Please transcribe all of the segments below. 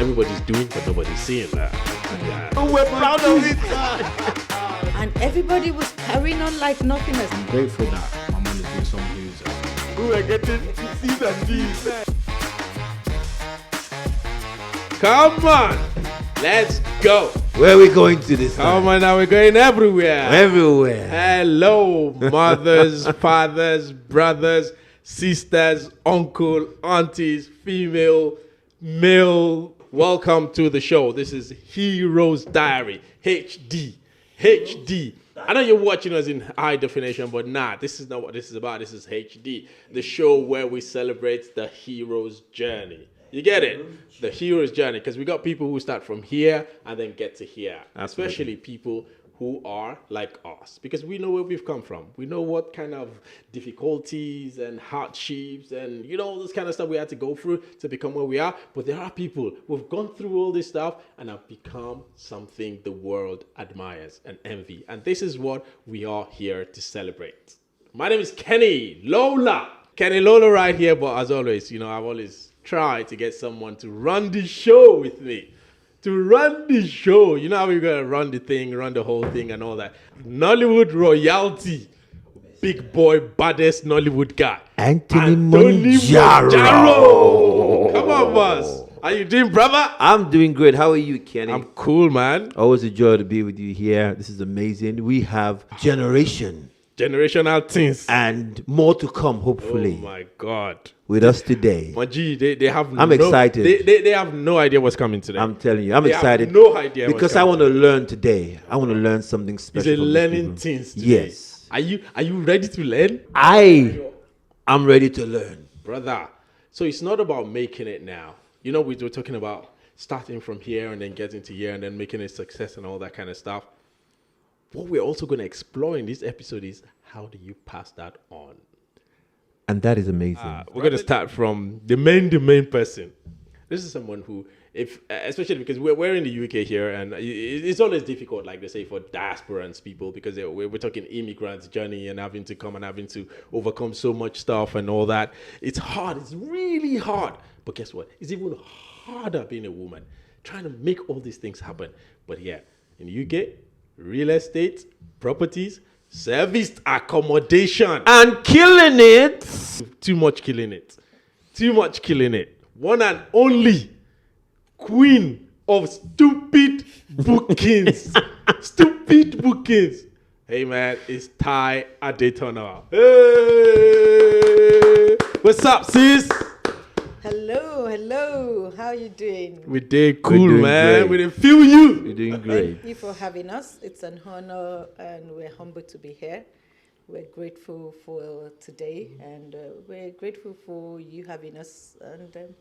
everybody's doing, but nobody's seeing that. And we're proud of it. And everybody was carrying on like nothing has. I'm grateful that my mom is being someone who's We were getting C's and D's. Come on, let's go. Where are we going to this time? Come on now, we're going everywhere. Everywhere. Hello, mothers, fathers, brothers, sisters, uncle, aunties, female, male. Welcome to the show. This is Hero's Diary, HD. HD. I know you're watching us in high definition, but nah, this is not what this is about. This is HD, the show where we celebrate the hero's journey. You get it? The hero's journey, because we got people who start from here and then get to here, especially people who are like us, because we know where we've come from. We know what kind of difficulties and hardships and, you know, all this kind of stuff we had to go through to become where we are. But there are people who've gone through all this stuff and have become something the world admires and envy. And this is what we are here to celebrate. My name is Kenilola. Kenilola right here, but as always, you know, I've always tried to get someone to run the show with me. To run the show. You know how we're going to run the thing, run the whole thing and all that. Nollywood royalty. Big boy, baddest Nollywood guy. Anthony Monjaro. Come on, boss. How you doing, brother? I'm doing great. How are you, Kenny? I'm cool, man. Always a joy to be with you here. This is amazing. We have Generational things. and more to come, Oh, hopefully, my God. with us today. Maji, they have I'm excited. They have no idea what's coming today. I'm telling you, I'm They excited. have no idea what's because I coming want to learn today. I want to learn something It's special. a from these learning people. things today. Yes, Are you ready to learn? I am ready to learn. Brother, so it's not about making it now. You know, we were talking about starting from here and then getting to here and then making a success and all that kind of stuff. What we're also going to explore in this episode is how do you pass that on? And that is amazing. We're going to start from the main person. This is someone who, if especially because we're in the UK here, and it's always difficult, like they say, for diasporans people, because we're talking immigrants' journey and having to come and having to overcome so much stuff and all that. It's hard. It's really hard. But guess what? It's even harder being a woman, trying to make all these things happen. But yeah, in the UK, real estate, properties, serviced accommodation, and killing it. too much killing it. One and only queen of stupid bookings. Stupid bookings. Hey man, it's Tai Adetona. Hey! What's up, sis? Hello. How are you doing? We did cool, doing man. great. We did feel you. You're doing great. Thank you for having us. It's an honor and we're humbled to be here. We're grateful for today and we're grateful for you having us and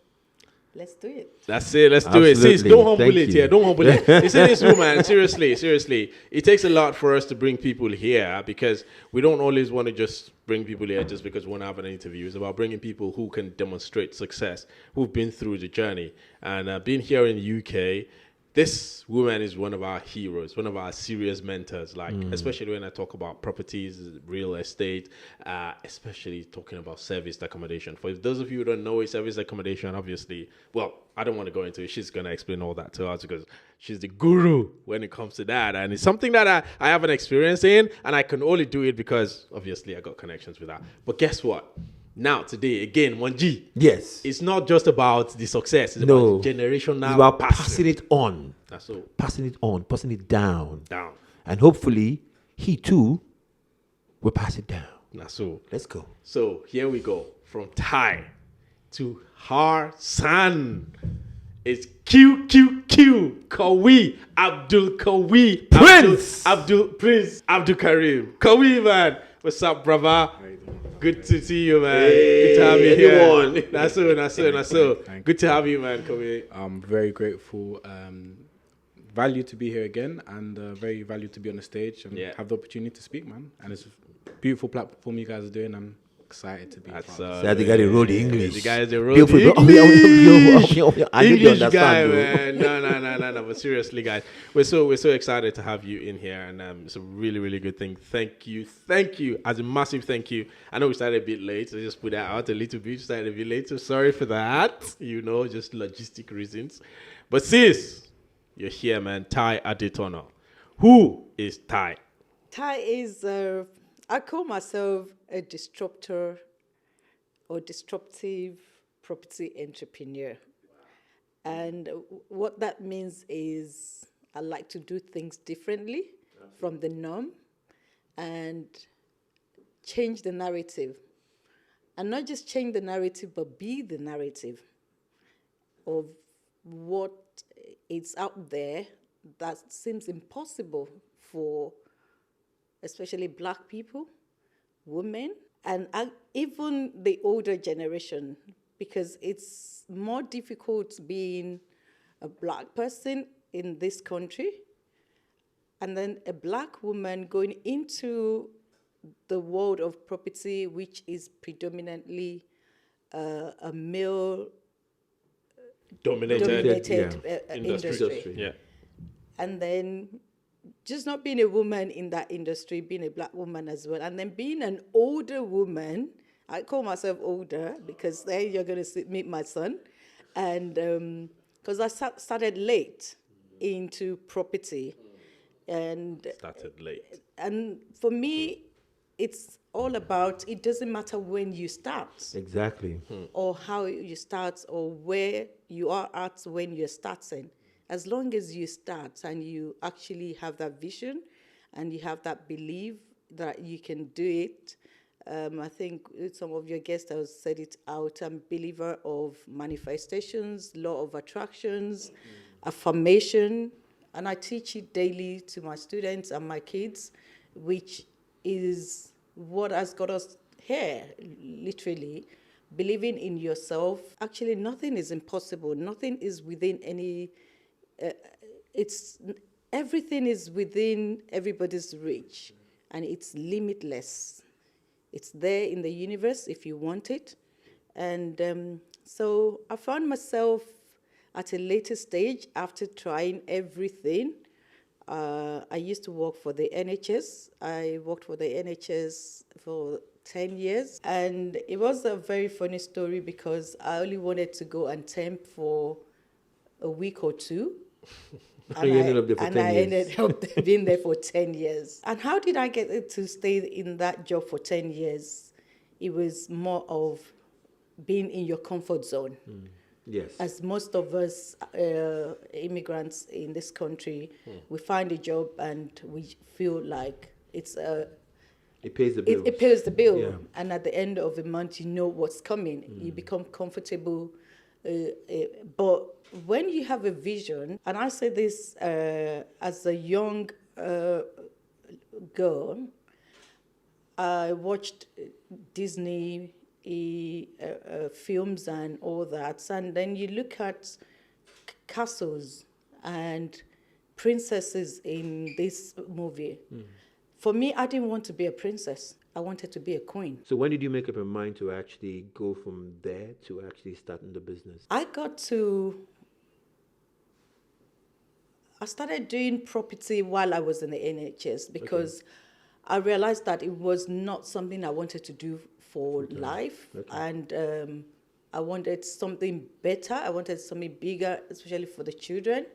let's do it. That's it. Let's do it. Sis, Absolutely. don't humble Thank it you. here. Don't humble it. It's in this room, man. Seriously. It takes a lot for us to bring people here because we don't always want to just bring people here just because we want to have an interview. It's about bringing people who can demonstrate success, who've been through the journey. And being here in the UK, this woman is one of our heroes, one of our serious mentors, like especially when I talk about properties, real estate, especially talking about serviced accommodation. For those of you who don't know what serviced accommodation, obviously, well, I don't want to go into it. She's going to explain all that to us because she's the guru when it comes to that. And it's something that I have an experience in, and I can only do it because, obviously, I got connections with her. But guess what? Now, today, again, 1G. Yes. It's not just about the success. It's No. about generational It's about passing it on. That's all. Passing it on, passing it down. Down. And hopefully, he too will pass it down. That's all. Let's go. So here we go. From Tai to her son. It's QQQ. Qawiy. Abdul Qawiy. Prince. Abdul Kareem. Qawiy, man. What's up, brother? Good to see you, man. Good to have you here. That's all. Good to have you, man. Qawiy. I'm very grateful. Valued to be here again, and very valued to be on the stage and Yeah. have the opportunity to speak, man. And it's a beautiful platform you guys are doing, and excited to be That's part of So the guy they wrote the English. The guys they wrote People the don't- I need to English guy, understand, though. man. No. But seriously, guys, we're so excited to have you in here, and it's a really, really good thing. Thank you, as a massive thank you. I know we started a bit late, so just put that out a little bit. Started a bit late, so sorry for that. Just logistic reasons. But sis, you're here, man. Tai Adetona. Who is Tai? Tai is, I call myself a disruptor or disruptive property entrepreneur. And what that means is I like to do things differently from the norm and change the narrative. And not just change the narrative, but be the narrative of what is out there that seems impossible for especially Black people, women, and even the older generation, because it's more difficult being a Black person in this country, and then a Black woman going into the world of property, which is predominantly a male Dominated industry. Yeah. And then just not being a woman in that industry, being a Black woman as well, and then being an older woman. I call myself older because then you're going to meet my son. And because I started late into property. And Started late. And for me, it's all about, it doesn't matter when you start. Exactly. Or how you start or where you are at when you're starting. As long as you start and you actually have that vision and you have that belief that you can do it. I think some of your guests have said it out. I'm a believer of manifestations, law of attractions, affirmation, and I teach it daily to my students and my kids, which is what has got us here, literally. Believing in yourself. Actually, nothing is impossible. Nothing is within any... everything is within everybody's reach, and it's limitless. It's there in the universe if you want it. And so I found myself at a later stage after trying everything. I used to work for the NHS. I worked for the NHS for 10 years. And it was a very funny story because I only wanted to go and temp for a week or two. And you ended up there for 10 years. I ended up being there for 10 years. And how did I get to stay in that job for 10 years? It was more of being in your comfort zone. Yes. As most of us immigrants in this country, we find a job and we feel like it pays the bill. It pays the bill. Yeah. And at the end of the month, you know what's coming. You become comfortable. But when you have a vision, and I say this as a young girl, I watched Disney films and all that, and then you look at castles and princesses in this movie. For me, I didn't want to be a princess. I wanted to be a queen. So when did you make up your mind to actually go from there to actually starting the business? I started doing property while I was in the NHS because I realized that it was not something I wanted to do for life. And I wanted something better. I wanted something bigger, especially for the children.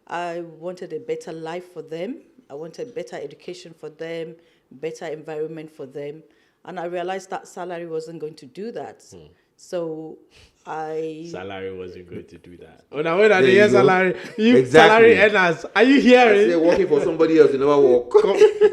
I wanted a better life for them. I wanted better education for them, better environment for them. And I realized that salary wasn't going to do that. So Salary wasn't going to do that. Oh, now when I hear you go. salary, you Exactly. salary earners, are you hearing? They're working for somebody else, you never work.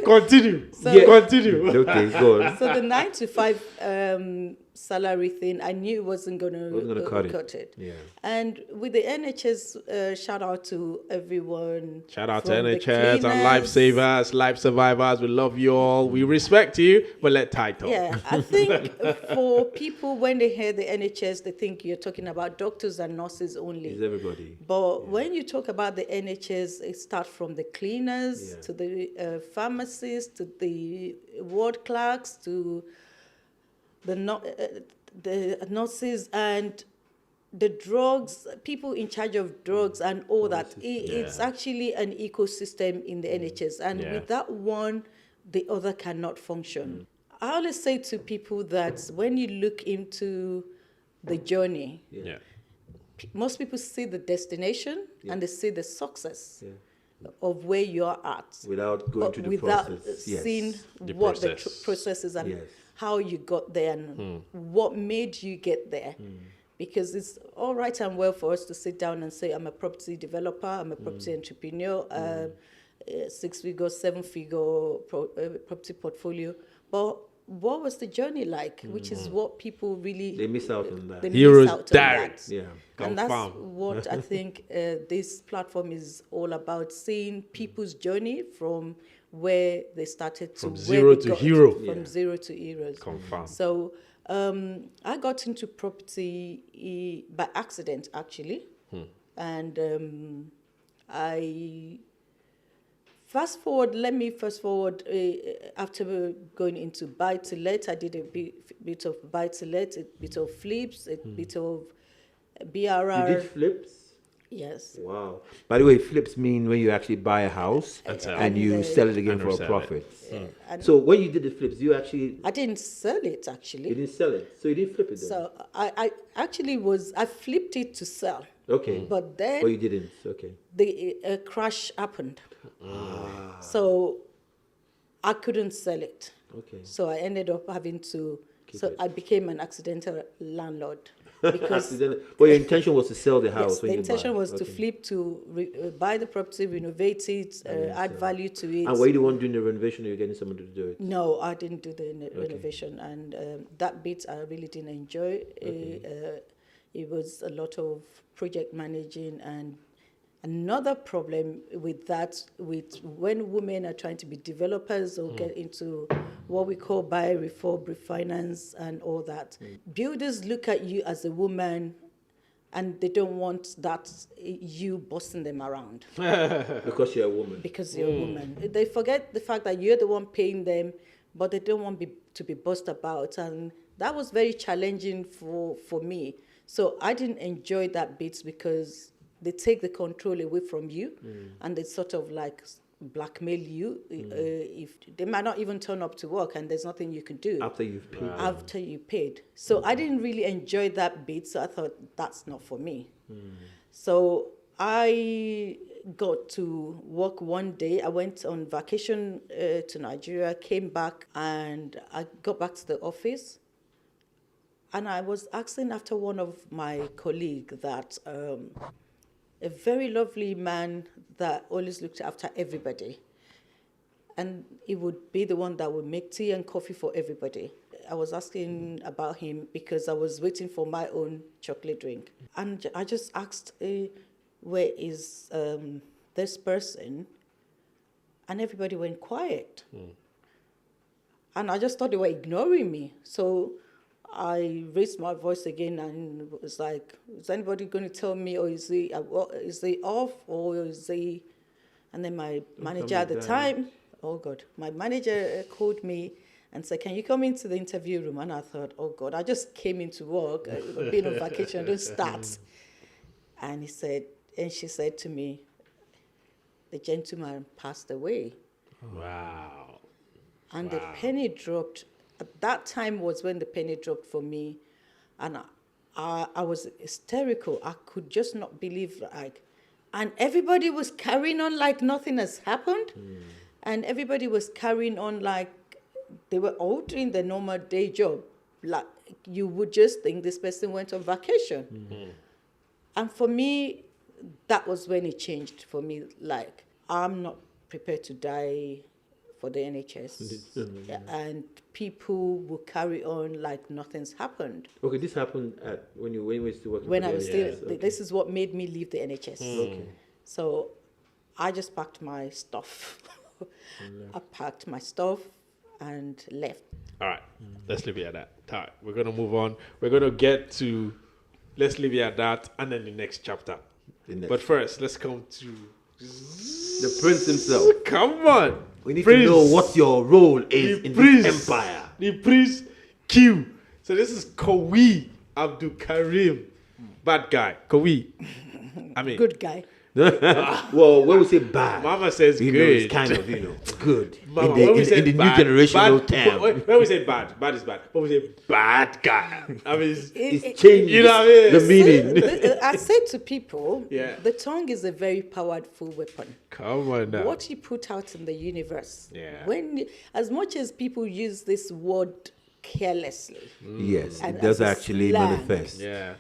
Continue. Continue. Okay, go on. So the 9 to 5 salary thing, I knew it wasn't going to cut it. Yeah. And with the NHS, shout out to everyone. Shout out to from the NHS and cleaners. lifesavers, life survivors. We love you all. We respect you, but let Tai talk. Yeah, I think for people, when they hear the NHS, they think you're talking about doctors and nurses only. It's everybody. But when you talk about the NHS, it starts from the cleaners to the pharmacists, to the ward clerks, to the nurses and the drugs, people in charge of drugs and all that. It's actually an ecosystem in the NHS, and without one, the other cannot function. I always say to people that when you look into the journey, most people see the destination and they see the success of where you are at, without going through the without process. seeing The what process. the process is and Yes. how you got there and what made you get there. Because it's all right and well for us to sit down and say, I'm a property developer, I'm a property entrepreneur, 6-figure, 7-figure property portfolio. But what was the journey like? Which is what people really... They miss out on that. they Heroes miss out on diary. that. Yeah. And that's Confirm. what I think this platform is all about, seeing people's journey from where they started to From where zero they to got hero. from zero to heroes. Confirm. So I got into property by accident, actually. And I... Let me fast forward. After going into buy-to-let, I did a bit of buy-to-let, a bit of flips, a bit of BRR. You did flips? Yes. Wow. By the way, flips mean when you actually buy a house sell and you it. sell it again And for a resell it. profit. And So when you did the flips, you actually... I didn't sell it, You actually. didn't sell it. So you didn't flip it then? So I actually I flipped it to sell. Okay. But then Oh, you didn't. Okay. the crash happened. So I couldn't sell it. Okay. So I ended up having to... Keep so it. I became an accidental landlord. Because But your intention was to sell the house yes, when the you buy. intention was to Okay. flip, to buy the property, renovate it, add value to it. And were you the one doing the renovation or you getting someone to do it? No, I didn't do the renovation, and that bit I really didn't enjoy. It was a lot of project managing, and another problem with that, with when women are trying to be developers or get into what we call buy, refurb, refinance, and all that. Builders look at you as a woman, and they don't want that you bossing them around Because you're a woman. because you're a woman. They forget the fact that you're the one paying them, but they don't want to be bossed about, and that was very challenging for me. So I didn't enjoy that bit because they take the control away from you, and they sort of like blackmail you. If they might not even turn up to work, and there's nothing you can do After you've paid. after you paid. So I didn't really enjoy that bit. So I thought that's not for me. So I got to work one day. I went on vacation to Nigeria, came back, and I got back to the office. And I was asking after one of my colleagues that a very lovely man that always looked after everybody. And he would be the one that would make tea and coffee for everybody. I was asking about him because I was waiting for my own chocolate drink. And I just asked, where is this person? And everybody went quiet. And I just thought they were ignoring me. So I raised my voice again and was like, is anybody going to tell me, or is he off, or is he... And then my manager at the time, oh God, my manager called me and said, can you come into the interview room? And I thought, oh God, I just came into work, been on vacation, don't start. And she said to me, the gentleman passed away. Wow. And the penny dropped. At that time was when the penny dropped for me. And I was hysterical. I could just not believe, and everybody was carrying on like nothing has happened. And everybody was carrying on like they were all doing their normal day job. Like you would just think this person went on vacation. And for me, that was when it changed for me. Like, I'm not prepared to die for the NHS. And people will carry on like nothing's happened. Okay, this happened when you were still working. When for I the was NHS. still, this is what made me leave the NHS. Okay. So I just packed my stuff. I packed my stuff and left. All right, let's leave it at that. All right, we're going to move on. We're going to get to, let's leave it at that, and then the next chapter. But first, let's come to... The prince himself. Come on. We need Prince. to know what your role is The in prince. this empire. The Prince Q. So this is Qawiyy Abdul Kareem, bad guy. Qawiyy. I mean, Good guy. Well, when we say bad, Mama says you know, good. it's kind of, good. Mama, in the, when we in, say in the bad, new generational bad, term. when we say bad is bad. When we say bad guy, I mean, It's changed you know what I mean? the meaning. I say to people, Yeah. the tongue is a very powerful weapon. Come on now. What you put out in the universe. Yeah. As much as people use this word carelessly, Yes, And it does as a actually slang. manifest. Yeah.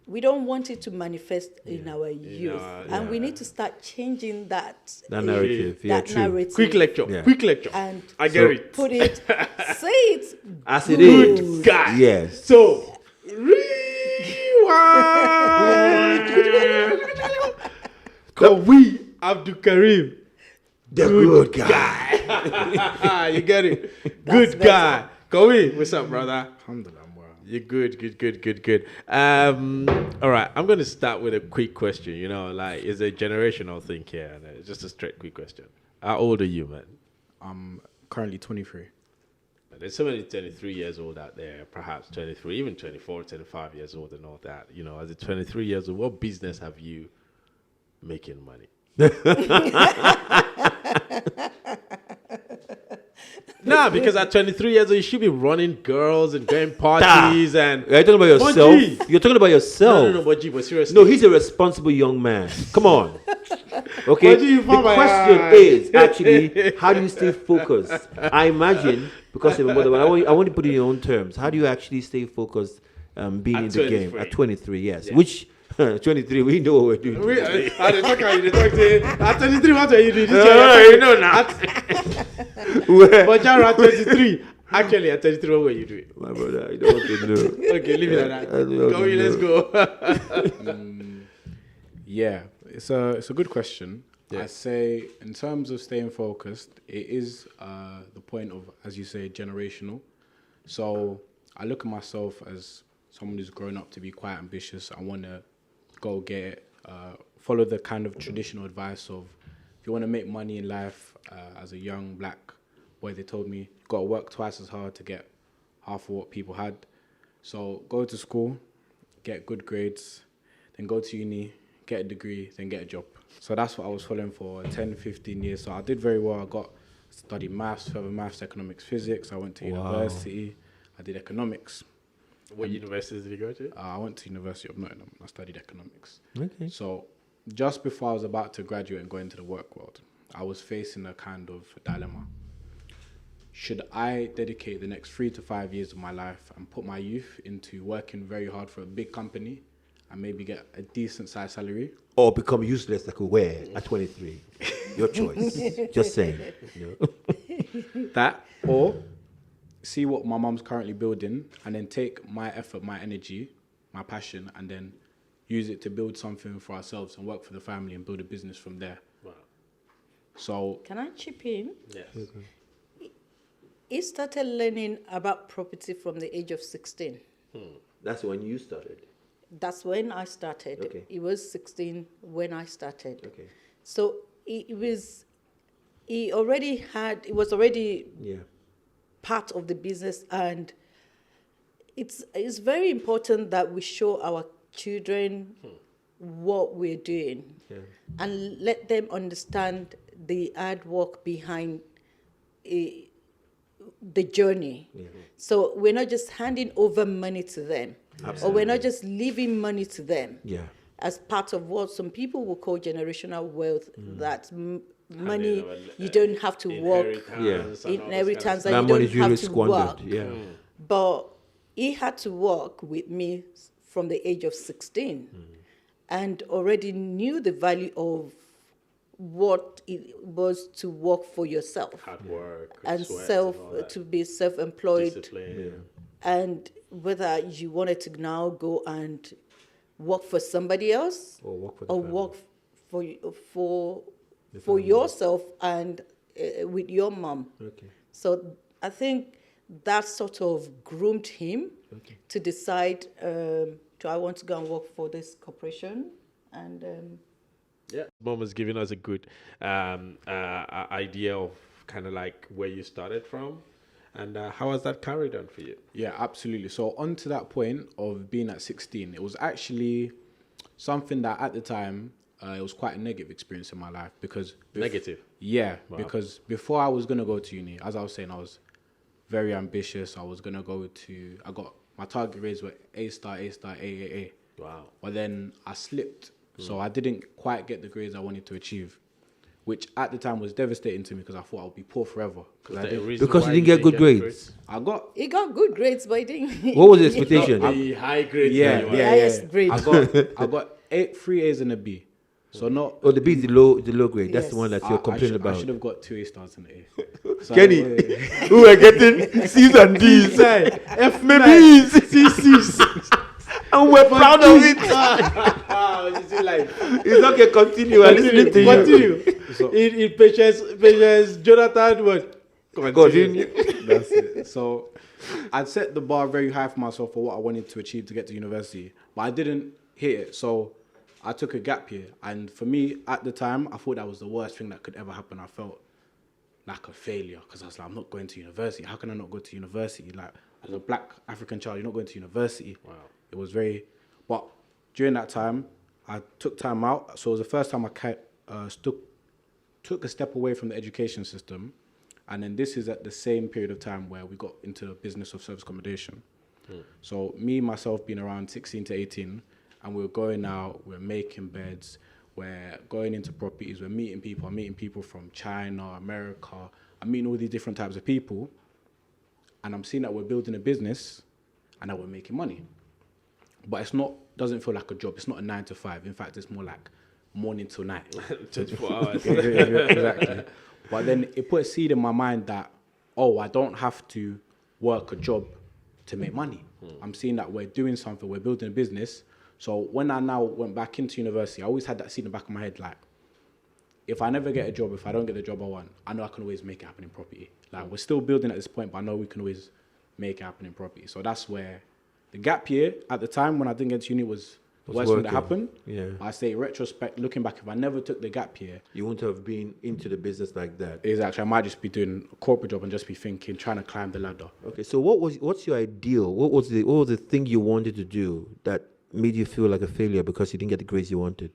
we don't want it to manifest in our youth. And we need to start changing that Narrative, yeah, that true. narrative. Quick lecture. Yeah. Quick lecture. And I get it. put it, say it As it good. is. Guy. Yes. So, rewind. Qawiyy Abdul Kareem. The good guy. You get it. That's Good guy. Qawiyy, what's up, brother? Alhamdulillah, wow. You're good. All right, I'm going to start with a quick question. You know, like, it's a generational thing here. And it's just a straight quick question. How old are you, man? I'm currently 23. There's so many 23 years old out there, perhaps 23, even 24, 25 years old and all that. You know, as a 23 years old, what business have you making money? Nah, because at 23 years old, you should be running girls and going parties and... You're talking about yourself. Bungie. You're talking about yourself. No, but seriously. No, he's a responsible young man. Come on. Okay. Bungie, you The found my question eye. is actually, how do you stay focused? I imagine, because you're a mother, but I want to put it in your own terms. How do you actually stay focused being At in the game 23. at 23? Yes. Yeah. Which 23, we know what we're doing. At 23, what are you doing? You know now. But you're at 23. Actually, at 23, what were you doing? My brother, I don't want to know. Okay, leave it at that. I don't Go, let's know. go. Yeah, it's a good question. Yeah. I say in terms of staying focused, it is the point of, as you say, generational. So I look at myself as someone who's grown up to be quite ambitious. I want to go get it, follow the kind of traditional advice of, if you want to make money in life, as a young black boy, they told me, you've got to work twice as hard to get half of what people had. So go to school, get good grades, then go to uni, get a degree, then get a job. So that's what I was following for 10, 15 years. So I did very well. I studied maths, further maths, economics, physics. I went to university. I did economics. What university did you go to? I went to University of Nottingham. I studied economics. Okay. So just before I was about to graduate and go into the work world, I was facing a kind of dilemma. Should I dedicate the next 3 to 5 years of my life and put my youth into working very hard for a big company and maybe get a decent sized salary? Or become useless like a were at 23. Your choice. Just saying. You know? That, or see what my mum's currently building and then take my effort, my energy, my passion, and then use it to build something for ourselves and work for the family and build a business from there. Wow. So, Can I chip in? Yes. He started learning about property from the age of 16. That's when you started. That's when I started. Okay. He was 16 when I started. Okay. So it was already Yeah. part of the business, and it's very important that we show our children what we're doing Yeah. and let them understand the hard work behind the journey. Yeah. So we're not just handing over money to them, or Absolutely. we're not just leaving money to them Yeah. as part of what some people will call generational wealth, that money, over, you don't have to work, Inheritance and all those inheritance, kind and That you money don't is really have to squandered. work. Yeah. But he had to work with me from the age of 16 and already knew the value of what it was to work for yourself hard work and sweat and all that. to be self-employed, Discipline. and whether you wanted to now go and work for somebody else Or work for the or family. work for yourself and with your mom. Okay. So I think that sort of groomed him to decide, do I want to go and work for this corporation? And Yeah, mom was giving us a good idea of kind of like where you started from, And how has that carried on for you? Yeah, absolutely. So on to that point of being at 16, it was actually something that at the time, it was quite a negative experience in my life because... Negative? Yeah, Wow. because before I was going to go to uni, as I was saying, I was very ambitious. I was going to go to... I got... My target grades were A star, A. Wow. But then I slipped. So I didn't quite get the grades I wanted to achieve, which at the time was devastating to me because I thought I would be poor forever. Because you didn't get good grades. I got... He got good grades, but he didn't. What was the expectation? The high grades. Yeah, that you yeah, had. Highest grade. I got 3 A's and a B. So not... Oh, the B is the low grade. That's the Yes. one that you're complaining I about. should have got 2 A stars and an A. So Kenny, I- who are getting C's and D's. F Maybe CCs. and we're proud of it. You see, like, It's okay, continue. I'm listening to you. continue. So- In patience, Jonathan, what? Continue. That's it. So I'd set the bar very high for myself for what I wanted to achieve to get to university, but I didn't hit it. So I took a gap year. And for me, at the time, I thought that was the worst thing that could ever happen. I felt like a failure because I was like, I'm not going to university. How can I not go to university? Like, as a black African child, you're not going to university. Wow. It was very... But during that time, I took time out. So it was the first time I took a step away from the education system. And then this is at the same period of time where we got into the business of service accommodation. So me, myself, being around 16 to 18, and we were going out, we're making beds, we're going into properties, we're meeting people. I'm meeting people from China, America. I'm meeting all these different types of people. And I'm seeing that we're building a business and that we're making money. But it's not, doesn't feel like a job. It's not a 9 to 5. In fact, it's more like morning till night. 24 hours. Exactly. But then it put a seed in my mind that, oh, I don't have to work a job to make money. I'm seeing that we're doing something, we're building a business. So when I now went back into university, I always had that seed in the back of my head, like, if I never get a job, if I don't get the job I want, I know I can always make it happen in property. Like, we're still building at this point, but I know we can always make it happen in property. So that's where the gap year at the time when I didn't get to uni was the worst thing that happened. Yeah. I say retrospect, looking back, if I never took the gap year, You wouldn't have been into the business like that. exactly, I might just be doing a corporate job and just be thinking, trying to climb the ladder. Okay, so what's your ideal? What was the thing you wanted to do that made you feel like a failure because you didn't get the grades you wanted?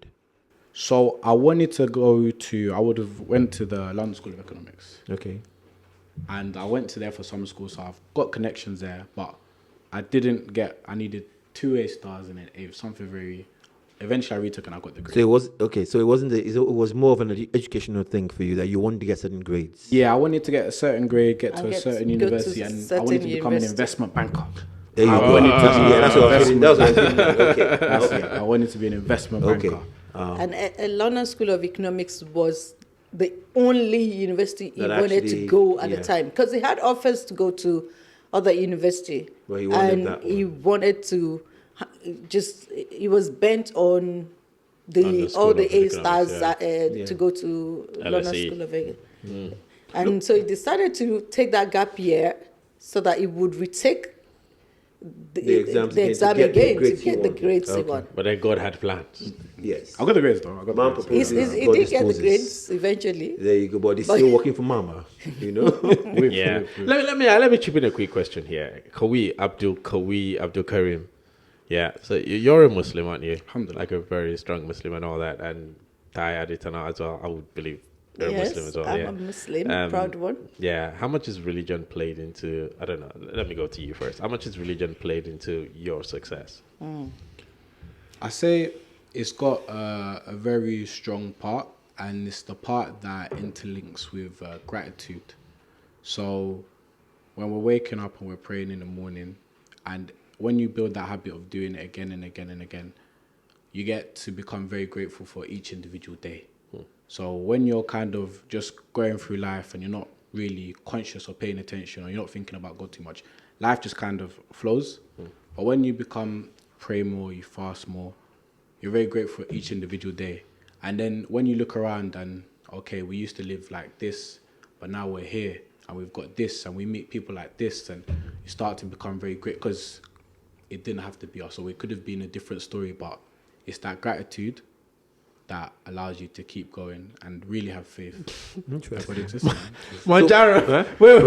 So I wanted to go to, I would have went to the London School of Economics. Okay. And I went to there for summer school, so I've got connections there, but I needed 2 A stars and an A, something very, eventually I retook and I got the grade. So it was okay. So it was more of an educational thing for you that you wanted to get certain grades. Yeah, I wanted to get a certain grade, get to And a certain go to university, and I certain wanted to become an university. investment banker. There you I go. wanted to be Yeah, that's what I was feeling. That's what I was feeling. Okay. That's it. I wanted to be an investment Okay. banker. And a London School of Economics was the only university he That wanted actually- to go at yeah. the time, because he had offers to go to other university, But he wanted and that he one. wanted to he was bent on London School all the of A Economics, stars Yeah. to go to London LSE. School of Economics. And so he decided to take that gap year so that he would retake The exams again to exam get the again to grades he get the wanted. grades he Okay. wanted. But then God had plans. Yes. I got the grades though. I got Man the grades. proposed. He God did get the disposes. grades eventually. There you go, but he's But- still working for Mama. You know. Yeah. Let me chip in a quick question here. Qawiyy Abdul Kareem. Yeah. So you're a Muslim, aren't you? Alhamdulillah. Like a very strong Muslim and all that. And Tai Adetona as well, I would believe. You're a Muslim as well. I'm yeah. a Muslim, Um, proud one. Yeah. How much is religion played into, I don't know, let me go to you first. How much is religion played into your success? I say it's got a very strong part, and it's the part that interlinks with gratitude. So when we're waking up and we're praying in the morning, and when you build that habit of doing it again and again and again, you get to become very grateful for each individual day. So when you're kind of just going through life and you're not really conscious or paying attention, or you're not thinking about God too much, life just kind of flows. But when you pray more, you fast more, you're very grateful for each individual day. And then when you look around and, okay, we used to live like this, but now we're here and we've got this and we meet people like this, and you start to become very grateful because it didn't have to be us, or it could have been a different story, but it's that gratitude that allows you to keep going and really have faith. Interesting. That's what exists, man. Manjaro. Huh? Wait.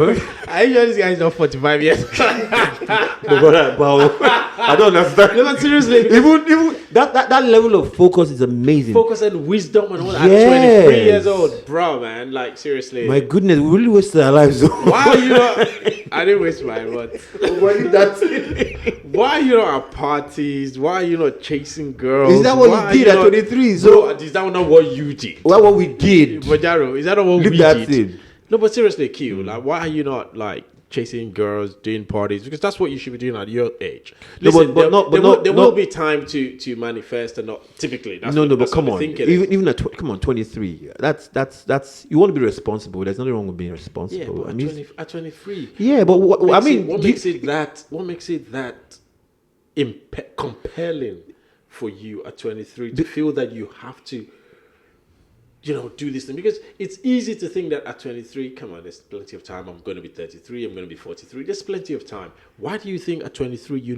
Are you sure this guy is not 45 years? I don't understand. No, but seriously. Even that level of focus is amazing. Focus and wisdom and all that. Yes. At 23 years old. Bro, man. Like, seriously. My goodness, we really wasted our lives. Why are you not... I didn't waste mine, but... Why are you not at parties? Why are you not chasing girls? Is that what Why you did are at 23? So, is that not what you did? Well, what we did. Manjaro, is that not what Leave we that did? thing. No, but seriously, Q, like, why are you not, like, chasing girls, doing parties? Because that's what you should be doing at your age. Listen, there will be time to manifest and not typically. That's But come what on, the thinking even at 23. That's you want to be responsible. There's nothing wrong with being is. responsible. Yeah, I but mean, at 23. yeah, but what makes it that compelling for you at 23 to feel that you have to, do this thing? Because it's easy to think that at 23, come on, there's plenty of time. I'm going to be 33. I'm going to be 43. There's plenty of time. Why do you think at 23 you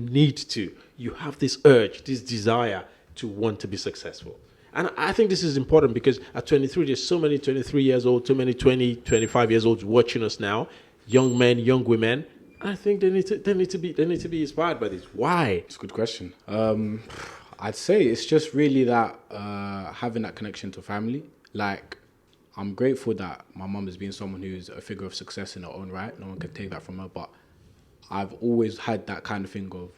have this urge, this desire to want to be successful? And I think this is important because at 23, there's so many 23 years old, too many 20, 25 years olds watching us now, young men, young women. I think they need to be inspired by this. Why? It's a good question. I'd say it's just really that having that connection to family. Like, I'm grateful that my mum has been someone who's a figure of success in her own right. No one can take that from her. But I've always had that kind of thing of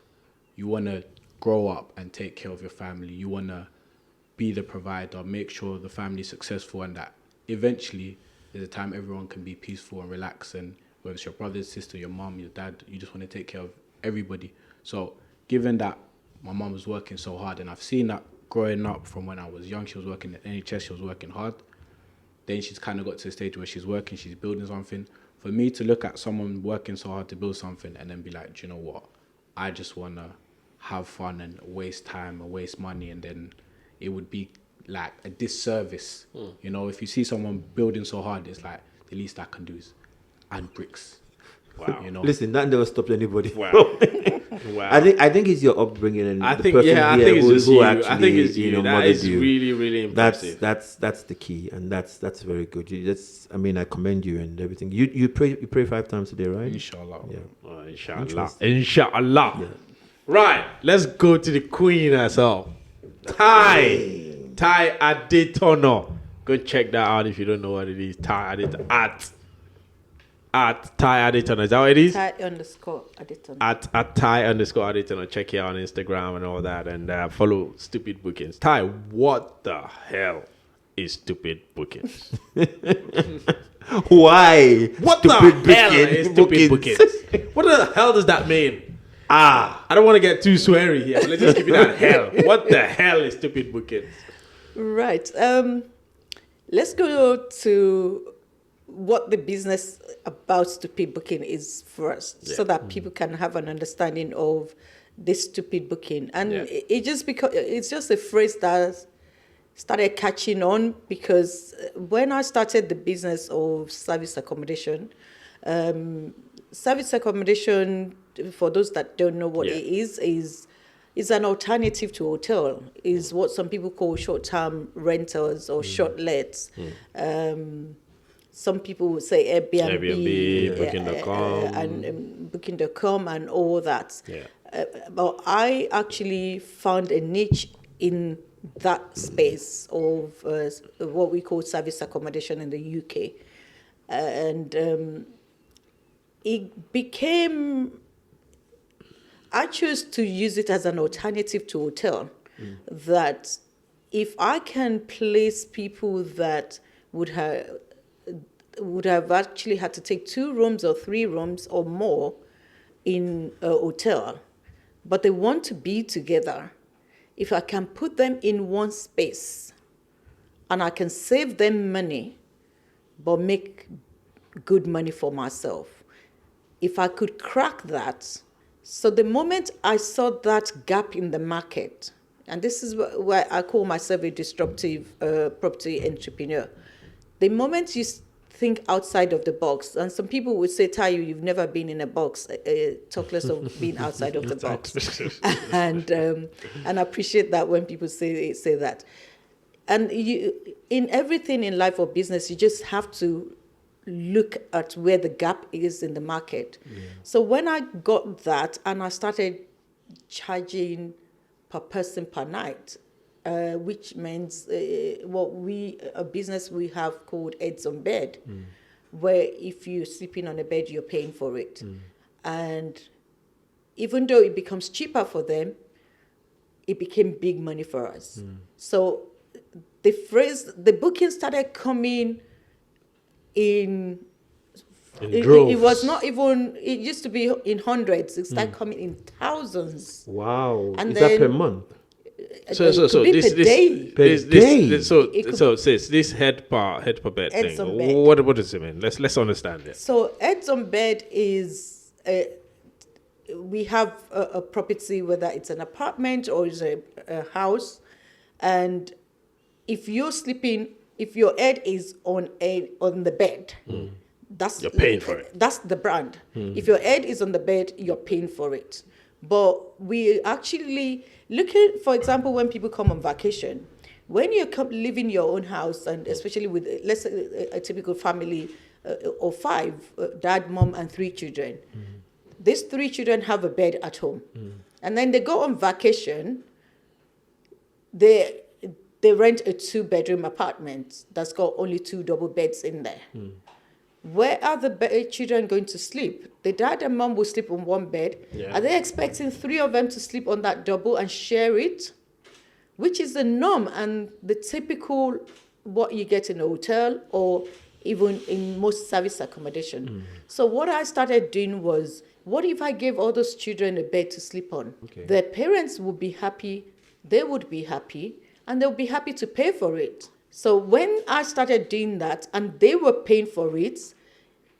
you want to grow up and take care of your family. You want to be the provider, make sure the family's successful, and that eventually there's a time everyone can be peaceful and relax. And whether it's your brother, sister, your mum, your dad, you just want to take care of everybody. So given that my mum was working so hard, and I've seen that growing up from when I was young, she was working at NHS, she was working hard. Then she's kind of got to a stage where she's working, she's building something. For me to look at someone working so hard to build something and then be like, do you know what? I just want to have fun and waste time and waste money, and then it would be like a disservice. If you see someone building so hard, it's like the least I can do is add bricks. Wow. Listen, that never stopped anybody. Wow. Wow. I think it's your upbringing and I the think person I here think it's who, just who you. actually, I think it's you. That mothered is you. really, really impressive. That's the key, and that's very good. I commend you and everything. You pray 5 times a day, right? Inshallah. Yeah. Inshallah. Yeah. Right. Let's go to the queen herself. Tai Adetona. Go check that out if you don't know what it is. Tai Adetona at Tai Adetona. Is that what it is? Tai_Adetona. At Tai_Adetona. Check it out on Instagram and all that, and follow Stupid Bookings. Tai, what the hell is Stupid Bookings? Why? What the hell is Stupid Bookings? What the hell does that mean? I don't want to get too sweary here. Let's just keep it at hell. What the hell is Stupid Bookings? Right. Let's go to what the business about Stupid Booking is first, so that people can have an understanding of this Stupid Booking. And it's just a phrase that started catching on because when I started the business of service accommodation, for those that don't know what it is an alternative to hotel, is what some people call short-term rentals or short lets. Some people would say Airbnb, Booking.com. and Booking.com and all that. Yeah. But I actually found a niche in that space of what we call service accommodation in the UK. It became... I chose to use it as an alternative to hotel. That if I can place people that would have actually had to take 2 rooms or 3 rooms or more in a hotel, but they want to be together, if I can put them in one space and I can save them money but make good money for myself, if I could crack that. So the moment I saw that gap in the market, and this is why I call myself a disruptive property entrepreneur, the moment you think outside of the box, and some people would say, Tai, you've never been in a box, talk less of being outside of the box. And I appreciate that when people say that. And in everything in life or business, you just have to look at where the gap is in the market. So when I got that and I started charging per person per night, which means a business we have called Heads on Bed, where if you're sleeping on a bed, you're paying for it. And even though it becomes cheaper for them, it became big money for us. So the booking started coming in droves. It was not even, it used to be in hundreds. It started coming in thousands. Wow. And Is that per then- month? So It could be per day. It could- sis, this head per bed Heads thing. on bed. What does it mean? Let's understand it. So Heads on Bed is we have a property, whether it's an apartment or it's a house, and if you're sleeping, if your head is on the bed, that's You're paying for it. That's the brand. If your head is on the bed, you're paying for it. But we actually looking, for example, when people come on vacation, when you live in your own house, and especially with, let's say, a typical family of 5, dad, mom, and 3 children. These 3 children have a bed at home. And then they go on vacation, they rent a 2-bedroom apartment that's got only 2 double beds in there. Where are the children going to sleep? The dad and mom will sleep on one bed. Yeah. Are they expecting 3 of them to sleep on that double and share it? Which is the norm and the typical what you get in a hotel or even in most service accommodation. So what I started doing was, what if I gave all those children a bed to sleep on? Okay. Their parents would be happy, they would be happy, and they'll be happy to pay for it. So when I started doing that and they were paying for it,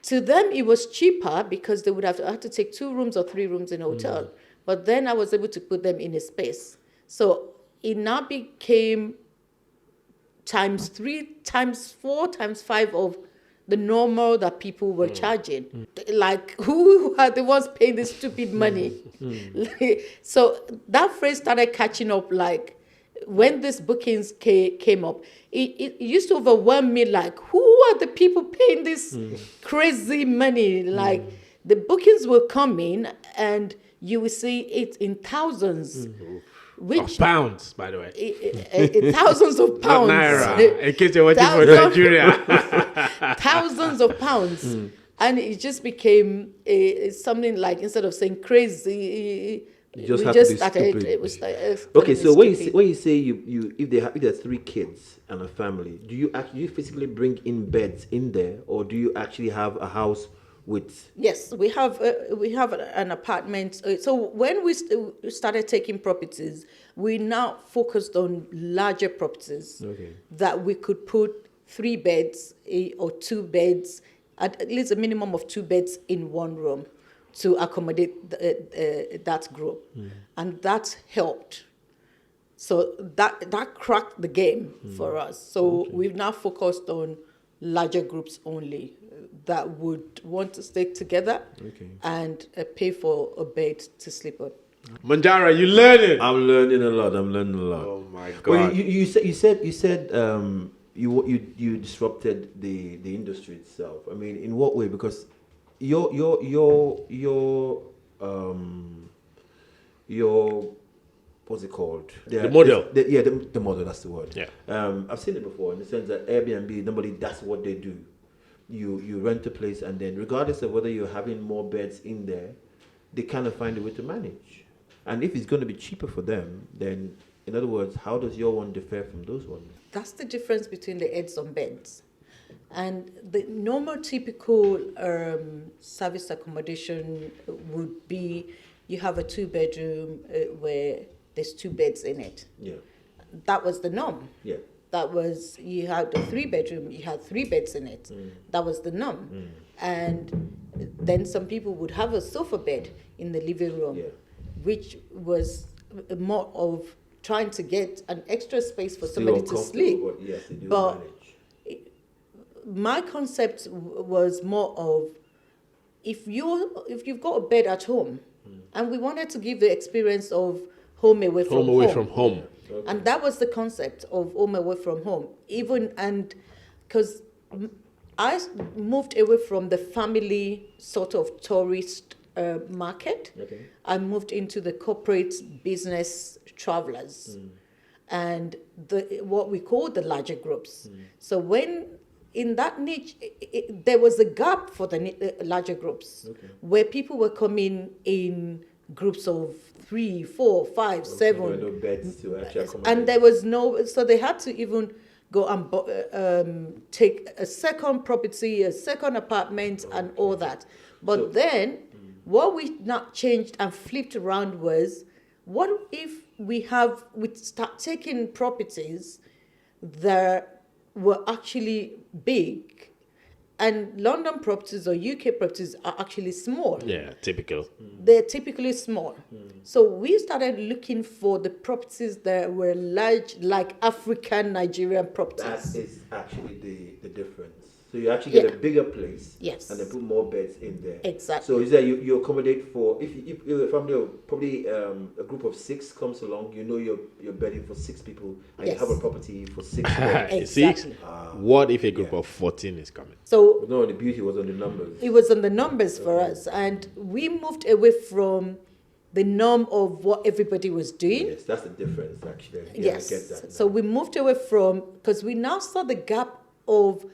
to them it was cheaper because they would have had to take 2 rooms or 3 rooms in a hotel. But then I was able to put them in a space. So it now became times 3, times 4, times 5 of the normal that people were charging. Like, who are the ones paying this stupid money? So that phrase started catching up, like, when these bookings came up, it used to overwhelm me, like, who are the people paying this crazy money? Like, the bookings will come in and you will see it in thousands. Of pounds, by the way. Thousands of pounds. Not naira. In case you're watching for Thousands- Nigeria. Thousands of pounds. And it just became something like, instead of saying crazy, You just we have just to be started. stupid. It was like, Okay, so when stupid. you say you if there are 3 kids and a family, do you physically bring in beds in there, or do you actually have a house with? Yes, we have an apartment. So when we started taking properties, we now focused on larger properties that we could put 3 beds or 2 beds, at least a minimum of 2 beds in one room to accommodate that group, and that helped. So that cracked the game for us. So we've now focused on larger groups only that would want to stay together and pay for a bed to sleep on. Manjara, you learning? I'm learning a lot. Oh my God. Well, you said you disrupted the industry itself. I mean, in what way? Because your what's it called? The model. The model. That's the word. Yeah. I've seen it before in the sense that Airbnb, normally that's what they do. You rent a place, and then regardless of whether you're having more beds in there, they kind of find a way to manage. And if it's going to be cheaper for them, then in other words, how does your one differ from those ones? That's the difference between the heads on beds. And the normal typical service accommodation would be you have a 2-bedroom where there's 2 beds in it. Yeah. That was the norm. Yeah. That was, you had a 3-bedroom, you had 3 beds in it. That was the norm. And then some people would have a sofa bed in the living room, which was more of trying to get an extra space for somebody to sleep. But yes, they do But manage. my concept was more of, if you've got a bed at home, and we wanted to give the experience of home away from home. And that was the concept of home away from home. Because I moved away from the family sort of tourist market. Okay. I moved into the corporate business travelers and what we call the larger groups. So when in that niche, there was a gap for the larger groups where people were coming in groups of 3, 4, 5, 7. There were no beds to actually accommodate. And there was no, so they had to even go and take a second property, a second apartment, and all that. But then, what we not changed and flipped around was, what if we start taking properties that were actually big, and London properties or UK properties are actually small. Yeah, typical. They're typically small. So we started looking for the properties that were large, like African Nigerian properties. That is actually the difference. So you actually get a bigger place, Yes. and then put more beds in there. Exactly. So is that you accommodate for if a family of probably a group of 6 comes along, you're bedding for 6 people, and you Yes. have a property for 6 beds. Exactly. What if a group of 14 is coming? So No, the beauty was on the numbers. it was on the numbers for us, and we moved away from the norm of what everybody was doing. Yes, that's the difference actually. Yeah, Yes. I get that. So we moved away from, because we now saw the gap of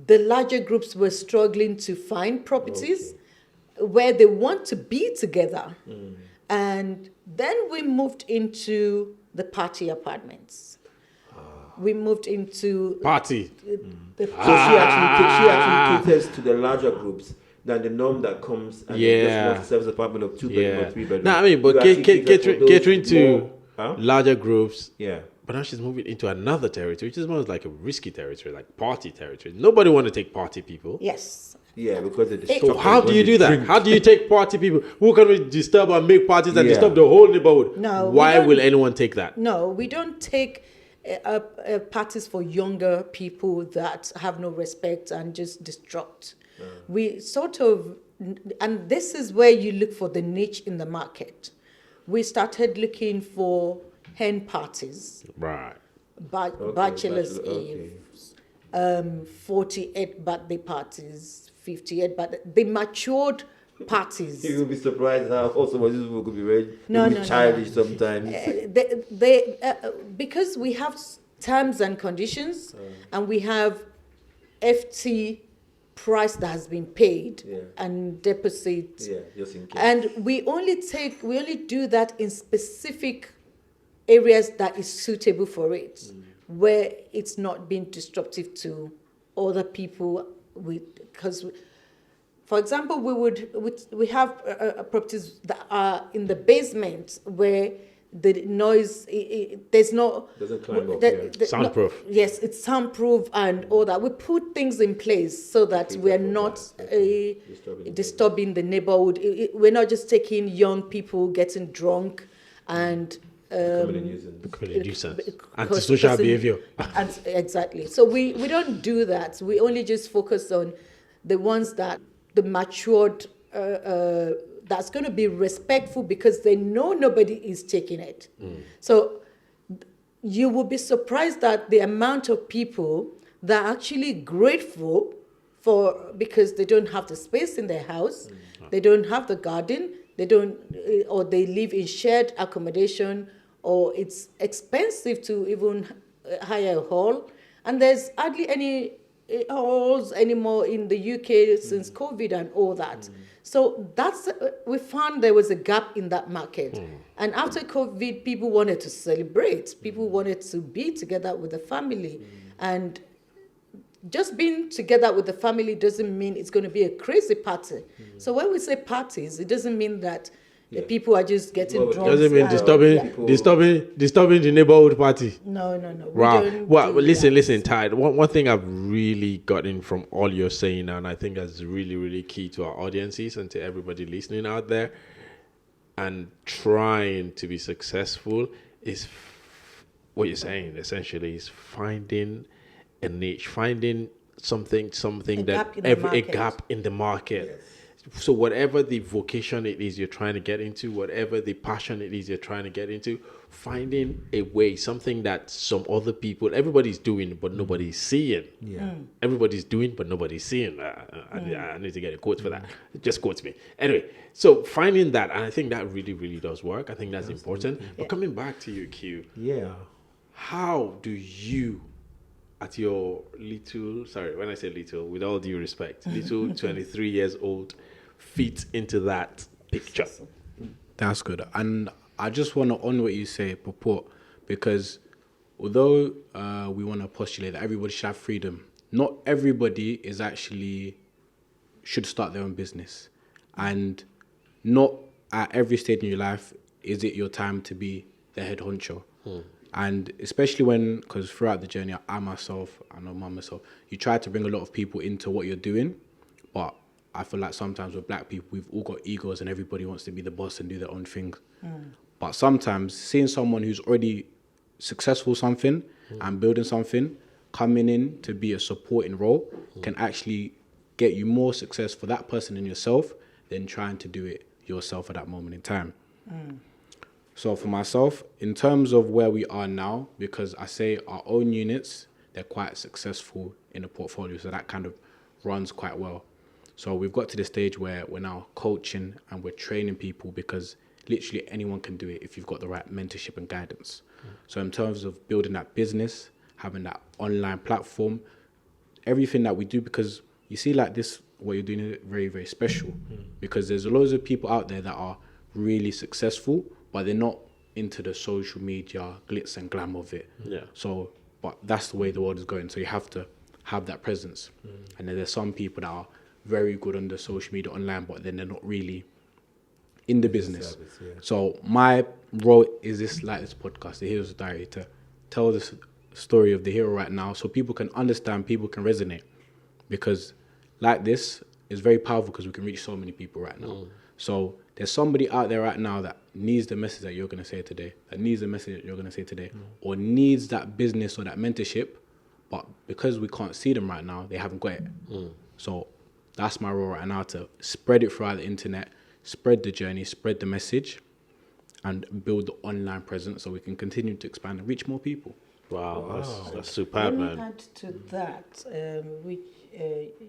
the larger groups were struggling to find properties where they want to be together. And then we moved into the party apartments. We moved into Party. the So she actually caters to the larger groups than the norm that comes and Yeah. just wants a service apartment of 2 bedroom or 3 bedroom. No, I mean, but You actually cater for those catering to more- Huh? larger groups. Yeah. But now she's moving into another territory, which is more like a risky territory, like party territory. Nobody want to take party people. yes. Yeah, because they So disrupt how when do you they do that? drink. How do you take party people? Who can we disturb and make parties and Yeah. disturb the whole neighborhood? No, we Why don't- will anyone take that? No, we don't take parties for younger people that have no respect and just destruct. We sort of, and this is where you look for the niche in the market. We started looking for hen parties, Right. bachelor's bachelor- eves, 48 birthday parties, 58, but the matured parties. You will be surprised how also these people could be very No, could be no, no, childish no. sometimes. Because we have terms and conditions, and we have FT price that has been paid Yeah. and deposit, Yeah, just in case. and we only do that in specific areas that is suitable for it, where it's not being disruptive to other people. Because, for example, we have properties that are in the basement where the noise there's no Doesn't climb up, the- yeah. Soundproof. yes, it's soundproof and all that. We put things in place so that Cater we are for not that, okay. disturbing the neighborhood. We're not just taking young people getting drunk and Coming and using. Becoming a nuisance. because- Antisocial because- behavior. and exactly. So we don't do that. We only just focus on the ones that the matured that's going to be respectful because they know nobody is taking it. So you will be surprised at the amount of people that are actually grateful because they don't have the space in their house, they don't have the garden, or they live in shared accommodation, or it's expensive to even hire a hall, and there's hardly any halls anymore in the UK since COVID and all that. So we found there was a gap in that market. And after COVID, people wanted to celebrate. People wanted to be together with the family. And just being together with the family doesn't mean it's going to be a crazy party. So when we say parties, it doesn't mean that the people are just getting Well, drunk. Doesn't mean disturbing the neighborhood party. No. We Wow. don't Well, do listen, that. Ty. One thing I've really gotten from all you're saying now, and I think that's really, really key to our audiences and to everybody listening out there, and trying to be successful is what you're saying. Essentially, is finding a niche, finding something A that gap in the a market. gap in the market. So whatever the vocation it is you're trying to get into, whatever the passion it is you're trying to get into, finding a way, something that some other people, everybody's doing, but nobody's seeing. Yeah. Everybody's doing, but nobody's seeing. I need to get a quote for that. Just quotes me. Anyway, so finding that, and I think that really, really does work. I think that's important. But coming back to you, Q, Yeah. how do you, at your little, sorry, when I say little, with all due respect, little 23 years old, fit into that picture? That's good. And I just want to honor what you say, purport, because although we want to postulate that everybody should have freedom, not everybody is actually should start their own business. And not at every stage in your life is it your time to be the head honcho. And especially when, because throughout the journey, I know myself, you try to bring a lot of people into what you're doing, but I feel like sometimes with black people, we've all got egos and everybody wants to be the boss and do their own thing. But sometimes seeing someone who's already successful something and building something, coming in to be a supporting role can actually get you more success for that person and yourself than trying to do it yourself at that moment in time. So for myself, in terms of where we are now, because I say our own units, they're quite successful in a portfolio, so that kind of runs quite well. So we've got to the stage where we're now coaching and we're training people, because literally anyone can do it if you've got the right mentorship and guidance. So in terms of building that business, having that online platform, everything that we do, because you see like this, what you're doing is very, very special, because there's loads of people out there that are really successful, but they're not into the social media glitz and glam of it. So, but that's the way the world is going. So you have to have that presence. And then there's some people that are very good on the social media online, but then they're not really in the business. So my role is this, like this podcast, The Hero's Diary, to tell this story of the hero right now so people can understand, people can resonate. Because like this is very powerful because we can reach so many people right now. So there's somebody out there right now that needs the message that you're going to say today, or needs that business or that mentorship, but because we can't see them right now, they haven't got it. So that's my role right now, to spread it throughout the internet, spread the journey, spread the message, and build the online presence so we can continue to expand and reach more people. Wow. That's superb, Let me man. add to that, which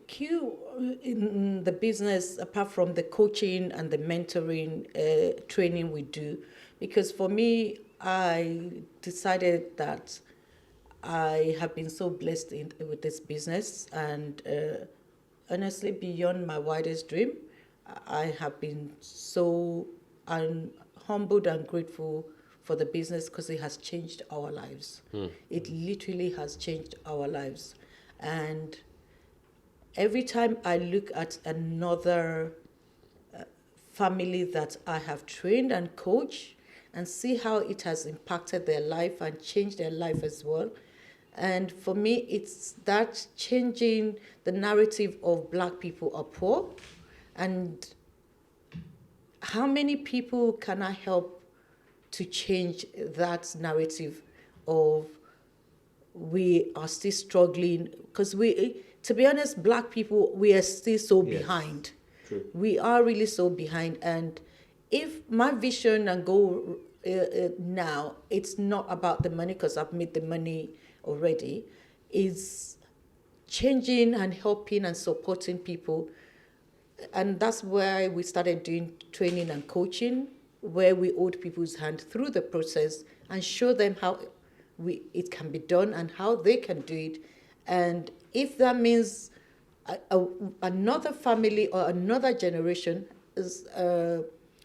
Q in the business, apart from the coaching and the mentoring training we do, because for me, I decided that I have been so blessed with this business, and honestly, beyond my wildest dream, I have been so humbled and grateful for the business, because it has changed our lives. It literally has changed our lives. And every time I look at another family that I have trained and coached and see how it has impacted their life and changed their life as well. And for me, it's that changing the narrative of black people are poor. And how many people can I help to change that narrative of we are still struggling? Because to be honest, black people, we are still so behind. True. We are really so behind. And if my vision and goal now, it's not about the money, because I've made the money already, is changing and helping and supporting people. And that's where we started doing training and coaching, where we hold people's hand through the process and show them how it can be done and how they can do it. And if that means another family or another generation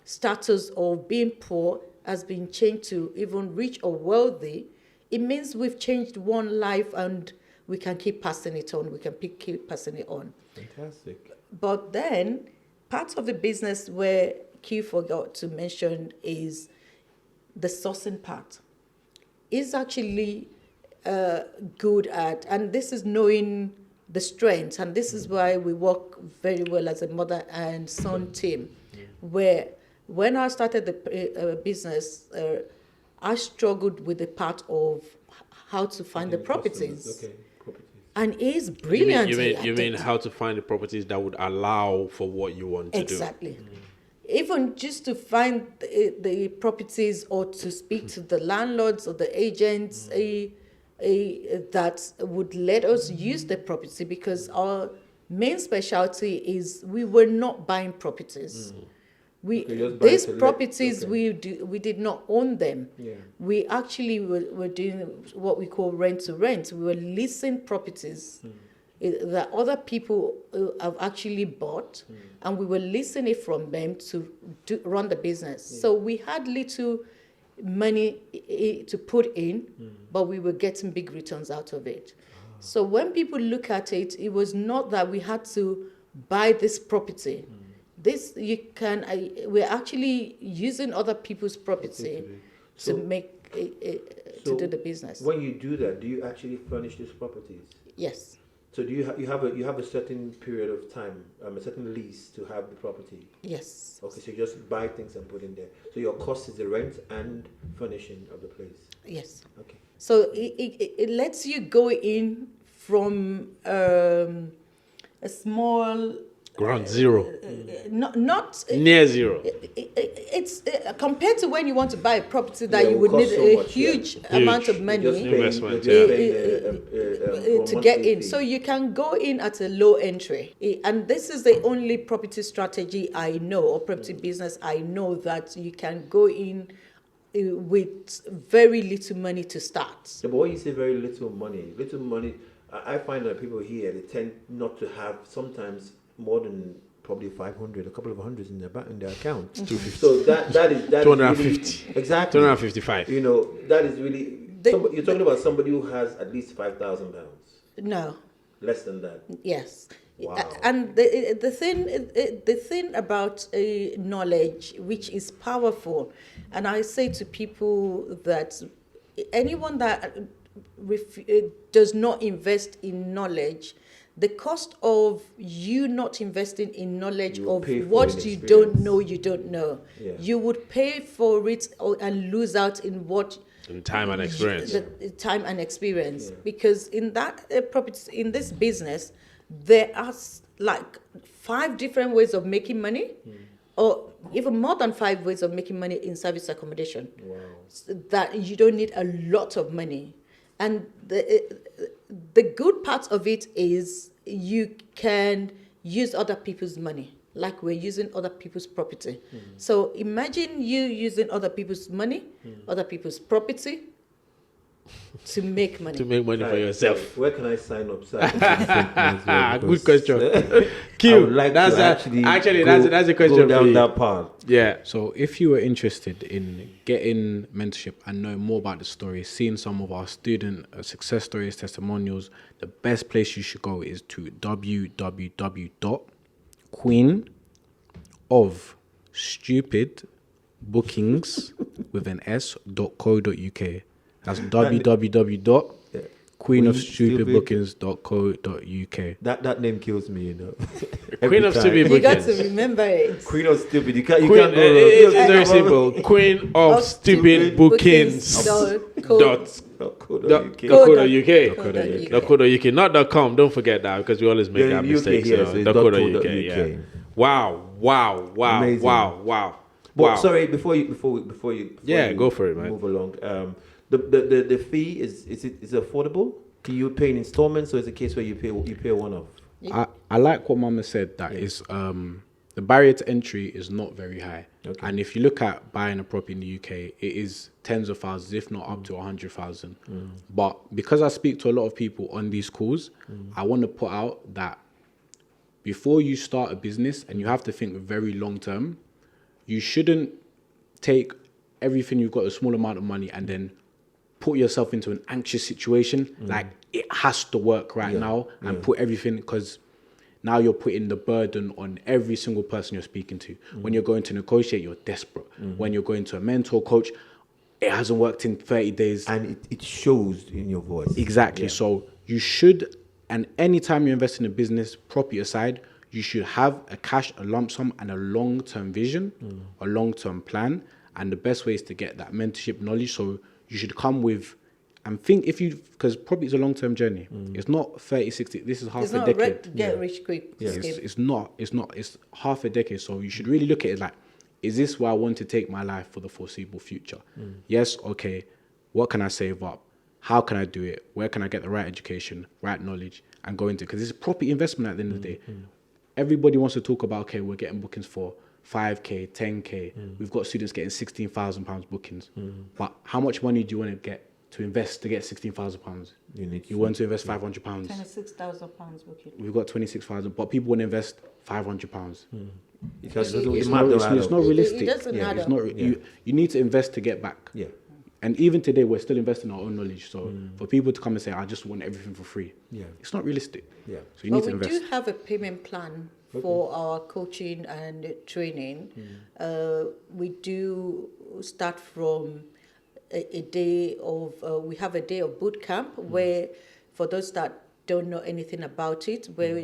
status of being poor has been changed to even rich or wealthy, it means we've changed one life, and we can keep passing it on. We can keep passing it on. Fantastic. But then part of the business where Q forgot to mention is the sourcing part. Is actually good at, and this is knowing the strengths, and this is why we work very well as a mother and son team, where when I started the business, I struggled with the part of how to find the properties. Properties. And he's brilliant. You mean how to find the properties that would allow for what you want to do? Exactly. Even just to find the properties or to speak to the landlords or the agents that would let us use the property, because our main specialty is we were not buying properties. These properties we did not own them. Yeah. We actually were doing what we call rent to rent. We were leasing properties that other people have actually bought, and we were leasing it from them to run the business. Yeah. So we had little money to put in, but we were getting big returns out of it. So when people look at it, it was not that we had to buy this property. This we're actually using other people's property to make to do the business. When you do that, do you actually furnish these properties? Yes. So do you have a certain period of time, a certain lease to have the property? Yes. Okay, so you just buy things and put in there. So your cost is the rent and furnishing of the place. Yes. Okay. So it lets you go in from a small ground zero, not near zero. It's compared to when you want to buy a property that Yeah, you would cost need so a much, huge yeah. amount Huge. of money Investment, to get in. So you can go in at a low entry. And this is the only property strategy I know, or property business I know, that you can go in with very little money to start. Yeah, but when you say very little money, I find that people here, they tend not to have sometimes more than probably 500, a couple of hundreds in their account. 250. So that is 250. Really, exactly. 255. You know, that is really you're talking about somebody who has at least £5,000. No. Less than that. Yes. Wow. And the thing about knowledge, which is powerful, and I say to people that anyone that does not invest in knowledge, the cost of you not investing in knowledge of what you don't know, yeah. You would pay for it and lose out in what time and experience. The time and experience, yeah. Because in that property, in this business, there are like 5 different ways of making money, or even more than 5 ways of making money in service accommodation. Wow. So that you don't need a lot of money. And the good part of it is you can use other people's money, like we're using other people's property. So imagine you using other people's money, other people's property, to make money. To make money for yourself. Where can I sign up? Good question. Q, like that's that's a question go down for you. that part. Yeah. So if you were interested in getting mentorship and knowing more about the story, seeing some of our student success stories, testimonials, the best place you should go is to queenofstupidbookings with an s.co.uk. That's www.queenofstupidbookings.co.uk. That name kills me, you know. Queen of Stupid You got Bookings. to remember it. Queen of Stupid. You can't go It's very simple. Queen of Stupid Bookings. .co.uk. .co.uk. Not .com. Don't forget that, because we always make that mistake. Here, So so .co.uk. Yeah. Wow. Amazing. But sorry, before you go for it, man. Move along. The fee is affordable? Can you pay in installments, or is it a case where you pay one off? I like what Mama said. That is the barrier to entry is not very high. Okay. And if you look at buying a property in the UK, it is tens of thousands, if not up to 100,000. But because I speak to a lot of people on these calls, I want to put out that before you start a business, and you have to think very long term, you shouldn't take everything you've got, a small amount of money, and then put yourself into an anxious situation. Like, it has to work now, and put everything, because now you're putting the burden on every single person you're speaking to. When you're going to negotiate, you're desperate. When you're going to a mentor, coach, it hasn't worked in 30 days. And it shows in your voice. Exactly. Yeah. So you should, and anytime you invest in a business, property aside, you should have a lump sum, and a long-term vision, a long-term plan. And the best way is to get that mentorship knowledge. So you should come with And think because property is a long-term journey. It's not 30, 60, this is half It's a not decade. a get rich quick scheme. It's not, it's half a decade. So you should really look at it like, is this where I want to take my life for the foreseeable future? Yes, okay. What can I save up? How can I do it? Where can I get the right education, right knowledge, and go into it? Because it's property investment at the end of the day. Everybody wants to talk about, okay, we're getting bookings for 5K, 10K. We've got students getting £16,000 bookings. But how much money do you want to get to invest to get £16,000? You want to invest £500. £26,000 booking. We've got 26,000, but people want to invest £500. Because It's not realistic. It doesn't add It's up. not. You need to invest to get back. Yeah. And even today, we're still investing in our own knowledge. So for people to come and say, I just want everything for free, it's not realistic. Yeah. So you need to We invest. do have a payment plan for our coaching and training. We do start from a day of, we have a day of boot camp where for those that don't know anything about it, where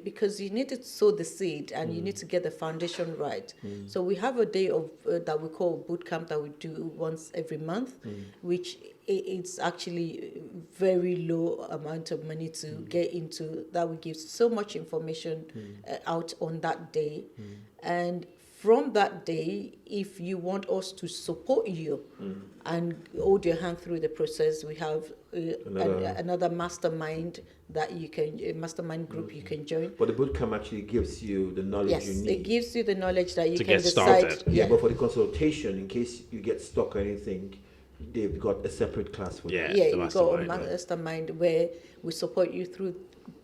because you need to sow the seed and you need to get the foundation right. So we have a day of that we call boot camp that we do once every month, which it's actually very low amount of money to get into. That we give so much information out on that day, and from that day, if you want us to support you and hold your hand through the process, we have another mastermind that you can, a mastermind group you can join. But the bootcamp actually gives you the knowledge you Yes, need. it gives you the knowledge that you To can get decide. started. Yeah, but for the consultation, in case you get stuck or anything, they've got a separate class for Yeah. that. Yeah, the you got a mastermind, yeah. mastermind where we support you through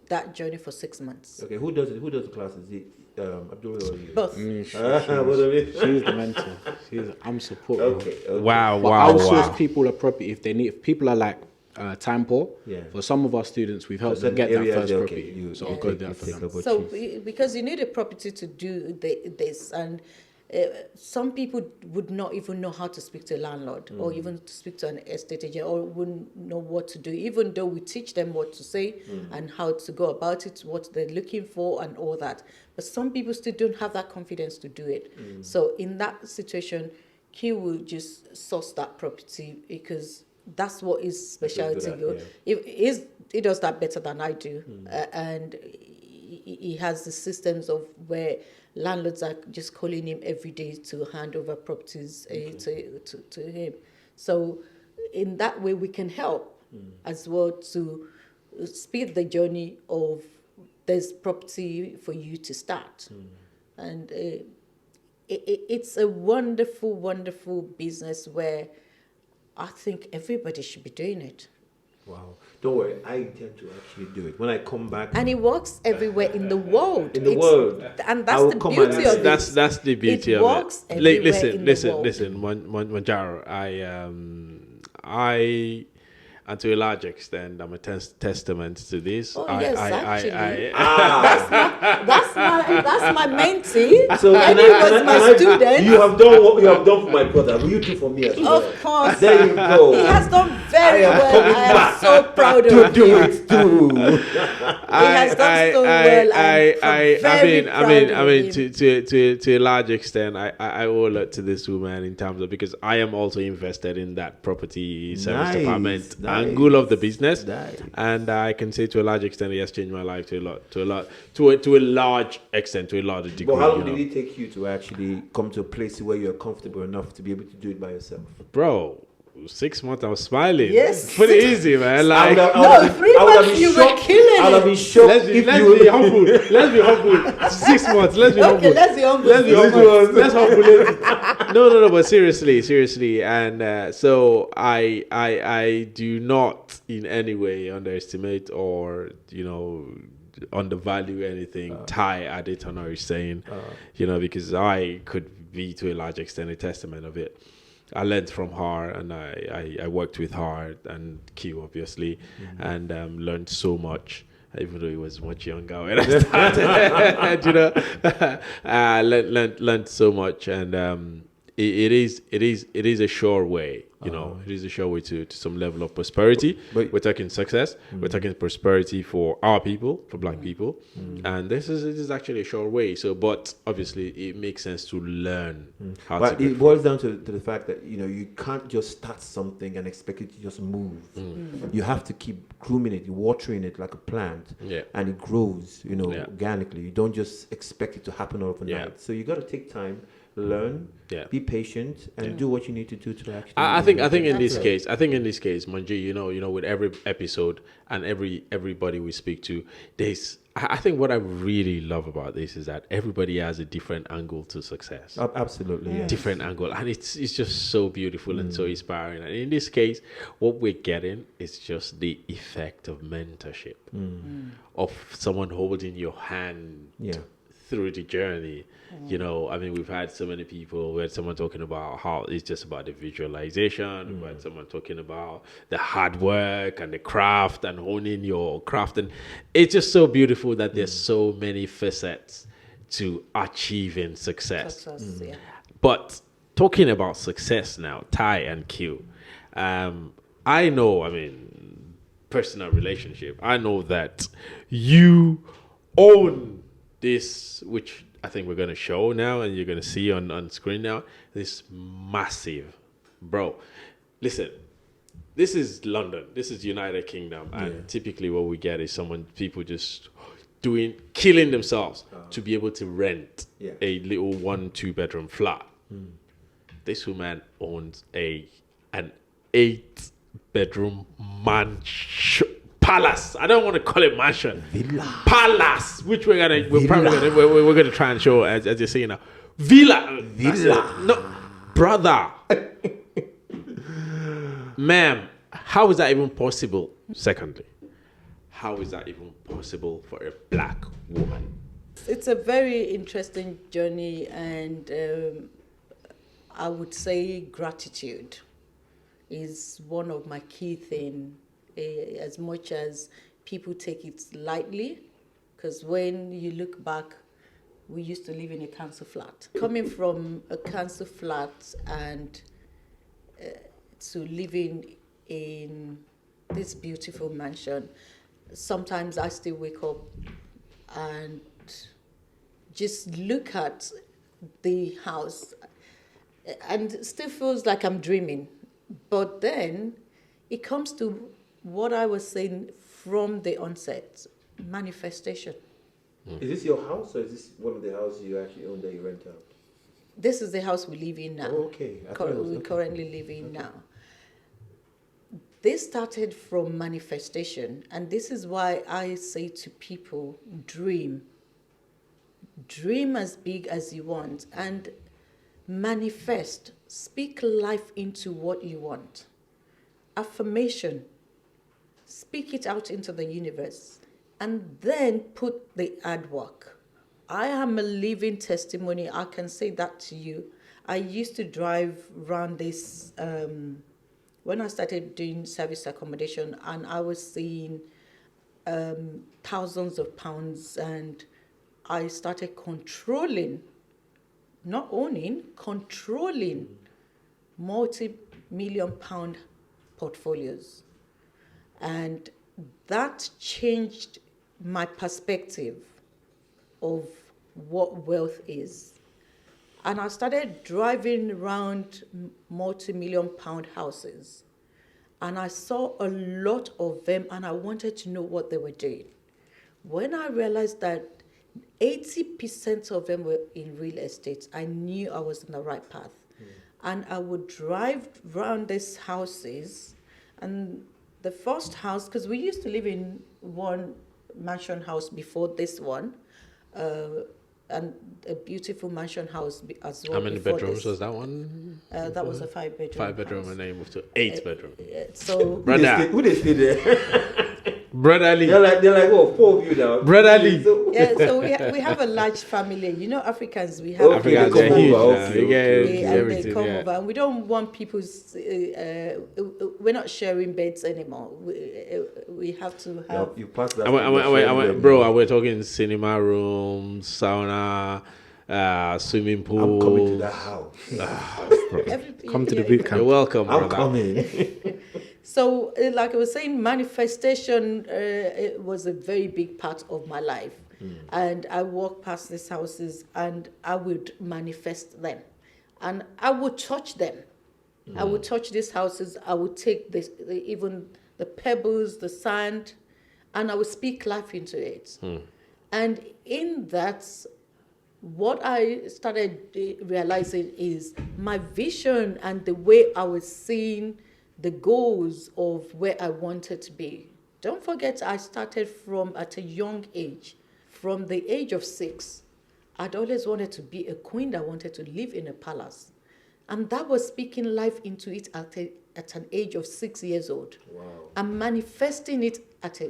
that journey for 6 months. Okay, who does it? Who does the classes? Is it Abdullah or you? Both. She's What the mentor. I'm supportive. Okay. Wow, But wow, outsource wow. people a property if people are like time poor. Yeah. For some of our students, we've helped So them get that certain first areas, property. okay, you- So you we'll go take- there you for take them. over So, chief. because you need a property to do this, and some people would not even know how to speak to a landlord or even to speak to an estate agent, or wouldn't know what to do, even though we teach them what to say and how to go about it, what they're looking for and all that. But some people still don't have that confidence to do it. So in that situation, Q will just source that property because that's what his specialty good at, he does that better than I do, and he has the systems of where landlords are just calling him every day to hand over properties to him. So in that way, we can help as well to speed the journey of there's property for you to start. And it's a wonderful, wonderful business where I think everybody should be doing it. Wow. Don't worry, I intend to actually do it. When I come back, And it works everywhere in the world. In the world. And I that's will the come beauty and of it. That's the beauty It of works it. everywhere in the world. Listen, Manjaro. I, and to a large extent, I'm a testament to this. Oh, I, yes, I, actually. I, That's my mentee. so and he was my student. You have done what you have done for my brother. Will you do for me as well? Of course. There you go. He has done very I am well. coming I am back so proud to of do him. it too. He has done so well. I mean, to a large extent, I owe a lot to this woman in terms of, because I am also invested in that property service Nice, department nice. angle of the business, Nice. and I can say to a large extent, it has changed my life to a large extent, to a large degree. But how long you know. did it take you to actually come to a place where you're comfortable enough to be able to do it by yourself? Bro? 6 months, I was smiling. Yes. Pretty easy, man. Like, No, 3 months you were killing I would have it. been shocked let's if be you humble. Let's be humble. 6 months. Let's be humble. Okay, let's be humble. Let's be humble. Let's humble it. No. But seriously, and so I do not in any way underestimate or undervalue anything Tai Adetona is saying, because I could be to a large extent a testament of it. I learned from her, and I worked with her and Q, obviously, and learned so much. Even though he was much younger when I started, learned so much, and it is a sure way, it is a sure way to some level of prosperity. But- We're talking success, we're talking prosperity for our people, for black people, and it is actually a sure way. So, but obviously, it makes sense to learn how But to. it boils down to the fact that you can't just start something and expect it to just move. You have to keep grooming it, watering it like a plant, Yeah. and it grows, Yeah. organically. You don't just expect it to happen overnight. Yeah. So you got to take time, learn, Yeah. be patient, and do what you need to do to actually. I think in That's this case, Manji, with every episode and everybody we speak to, I think what I really love about this is that everybody has a different angle to success. Absolutely, yeah. Different angle, and it's just so beautiful and so inspiring. And in this case, what we're getting is just the effect of mentorship, of someone holding your hand Yeah. through the journey. We've had so many people. We had someone talking about how it's just about the visualization. We had someone talking about the hard work and the craft and honing your craft. And it's just so beautiful that there's so many facets to achieving success. Success, yeah. But talking about success now, Tai and Q, I know, personal relationship, I know that you own this, which I think we're going to show now and you're going to see on screen now, this massive, bro, listen, this is London, this is United Kingdom, and typically what we get is people just killing themselves to be able to rent a little 1-2 bedroom flat. This woman owns an 8-bedroom mansion. Palace. I don't want to call it mansion. Villa. Palace, which we're gonna try and show as you're seeing now. Villa. Villa. No, brother. Ma'am, how is that even possible? Secondly, how is that even possible for a black woman? It's a very interesting journey, and I would say gratitude is one of my key things. As much as people take it lightly, because when you look back, we used to live in a council flat. Coming from a council flat and to living in this beautiful mansion, sometimes I still wake up and just look at the house and still feels like I'm dreaming. But then it comes to what I was saying from the onset, manifestation. Is this your house, or is this one of the houses you actually own that you rent out? This is the house we live in now. Oh, okay. I thought it was- We currently live in now. This started from manifestation, and this is why I say to people, dream. Dream as big as you want, and manifest. Speak life into what you want. Affirmation. Speak it out into the universe, and then put the hard work. I am a living testimony. I can say that to you. I used to drive around this when I started doing service accommodation, and I was seeing thousands of pounds, and I started controlling, not owning, controlling multi-million pound portfolios. And that changed my perspective of what wealth is. And I started driving around multi-million pound houses. And I saw a lot of them, and I wanted to know what they were doing. When I realized that 80% of them were in real estate, I knew I was on the right path. And I would drive around these houses, and the first house, because we used to live in one mansion house before this one, and a beautiful mansion house as well. How many before bedrooms this. was that one? That was a 5-bedroom. 5-bedroom, house. and then moved to 8-bedroom. So Brother, Who they stay there? Brother Ali. they're like, oh, 4 of you now. Brother Ali. So, yeah, so we have a large family. You know, Africans, we have Okay, Africans they are come huge over, now. okay, You get okay. and they everything, come yeah. over, and we don't want people's. We're not sharing beds anymore. We have to have. you passed that. We're talking cinema rooms, sauna, swimming pool. I'm coming to that house. Come to the boot You're camp. welcome, I'm brother. coming. So, like I was saying, manifestation it was a very big part of my life. And I walked past these houses and I would manifest them. And I would touch them. I would touch these houses. I would take even the pebbles, the sand, and I would speak life into it. And in that, what I started realizing is my vision and the way I was seeing the goals of where I wanted to be. Don't forget, I started at a young age. From the age of 6, I'd always wanted to be a queen. I wanted to live in a palace. And that was speaking life into it at an age of 6 years old. Wow. I'm manifesting it at